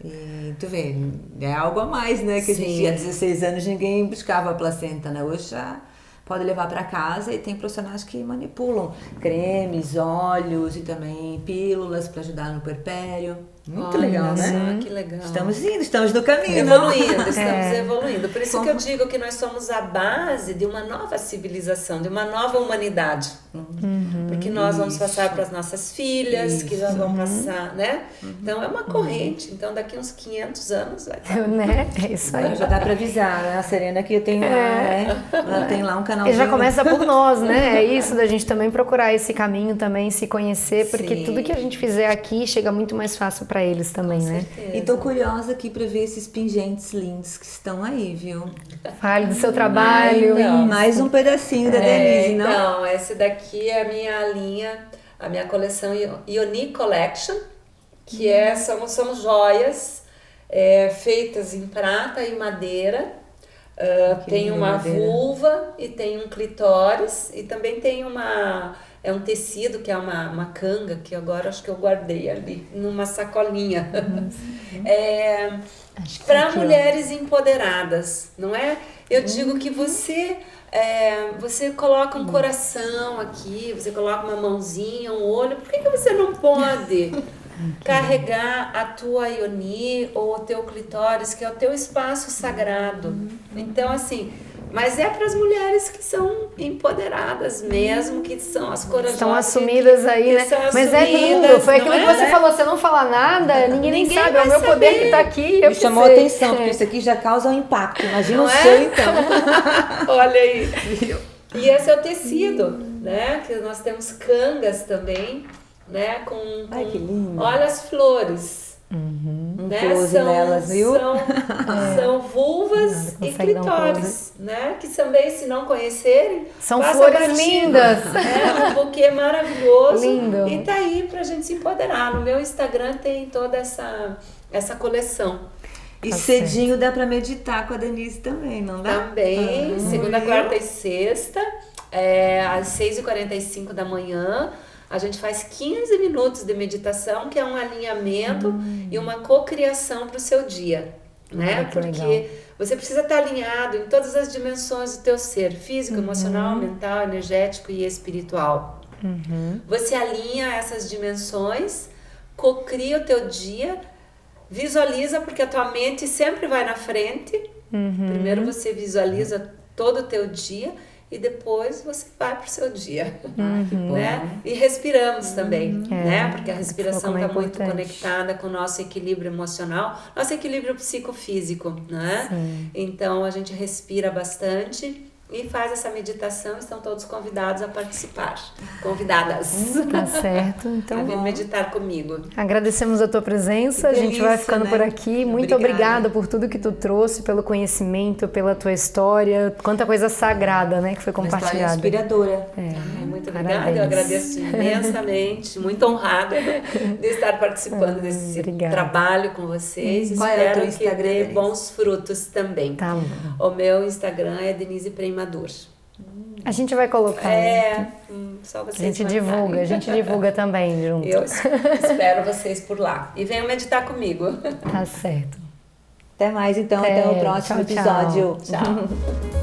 E tu vê, é algo a mais, né? Que a gente, há 16 anos ninguém buscava a placenta, né? Hoje já pode levar para casa e tem profissionais que manipulam cremes, óleos e também pílulas para ajudar no puerpério. Muito legal, né? Que legal. Estamos no caminho, estamos evoluindo. Por isso que eu digo que nós somos a base de uma nova civilização, de uma nova humanidade. Porque nós vamos passar para as nossas filhas, que já vão passar, né? Então é uma corrente. Então daqui uns 500 anos vai estar. Né? É isso aí. Já dá para avisar, né? A Serena que eu tenho lá, né? Ela tem lá um canalzinho. E já começa por nós, né? É isso da gente também procurar esse caminho também, se conhecer, porque tudo que a gente fizer aqui chega muito mais fácil para eles também, né? E tô curiosa aqui para ver esses pingentes lindos que estão aí, viu? Fale do seu trabalho. Mais um pedacinho da Denise, não? Então, esse daqui é a minha linha, a minha coleção Ionique Collection, que são joias feitas em prata e madeira. Tem uma vulva e tem um clitóris e também tem um tecido que é uma canga, que agora acho que eu guardei ali numa sacolinha. Para mulheres empoderadas, não é? Eu digo que você coloca um coração aqui, você coloca uma mãozinha, um olho, por que você não pode carregar a tua ioni ou o teu clitóris, que é o teu espaço sagrado? Então, assim, mas é para as mulheres que são empoderadas mesmo, que são as corajosas. Estão assumidas aí, né? Mas é lindo, foi aquilo que você falou, você não fala nada, ninguém nem sabe, é o meu poder que está aqui. Me chamou a atenção, porque isso aqui já causa um impacto, imagina o seu então. Olha aí. E esse é o tecido, né? Que nós temos cangas também, né? Ai, que lindo. Olha as flores. Né? São vulvas e clitóris, né? Que também, se não conhecerem, são flores lindas. É um buquê maravilhoso. Lindo. E tá aí pra gente se empoderar. No meu Instagram tem toda essa coleção. E cedinho dá pra meditar com a Denise também, não dá? Também, segunda, quarta e sexta, às 6h45 da manhã. A gente faz 15 minutos de meditação, que é um alinhamento e uma cocriação para o seu dia, né? Porque você precisa estar alinhado em todas as dimensões do teu ser, físico, emocional, mental, energético e espiritual. Você alinha essas dimensões, cocria o teu dia, visualiza, porque a tua mente sempre vai na frente. Primeiro você visualiza todo o teu dia e depois você vai para o seu dia, bom. né? E respiramos também, né? Porque a como respiração é está muito importante. conectada com o nosso equilíbrio emocional, nosso equilíbrio psicofísico, né? Sim. Então a gente respira bastante e faz essa meditação. Estão todos convidados a participar, convidadas. Tá certo. A Então, vir meditar comigo. agradecemos a tua presença. A gente vai delícia, ficando né? por aqui. Muito obrigada por tudo que tu trouxe, pelo conhecimento, pela tua história. Quanta coisa sagrada, né, que foi Uma história compartilhada. inspiradora. Muito obrigada, Parabéns. eu agradeço imensamente, muito honrada de estar participando desse Obrigada. trabalho com vocês. Qual é o Espero teu que Instagram, dê Denise? bons frutos também. Tá bom. O meu Instagram é Denise Preimador. A gente vai colocar. né? Só vocês A gente marcarem. divulga também junto. Eu espero vocês por lá. E venham meditar comigo. Tá certo. Até mais então, até o próximo Tchau, tchau. episódio. Tchau.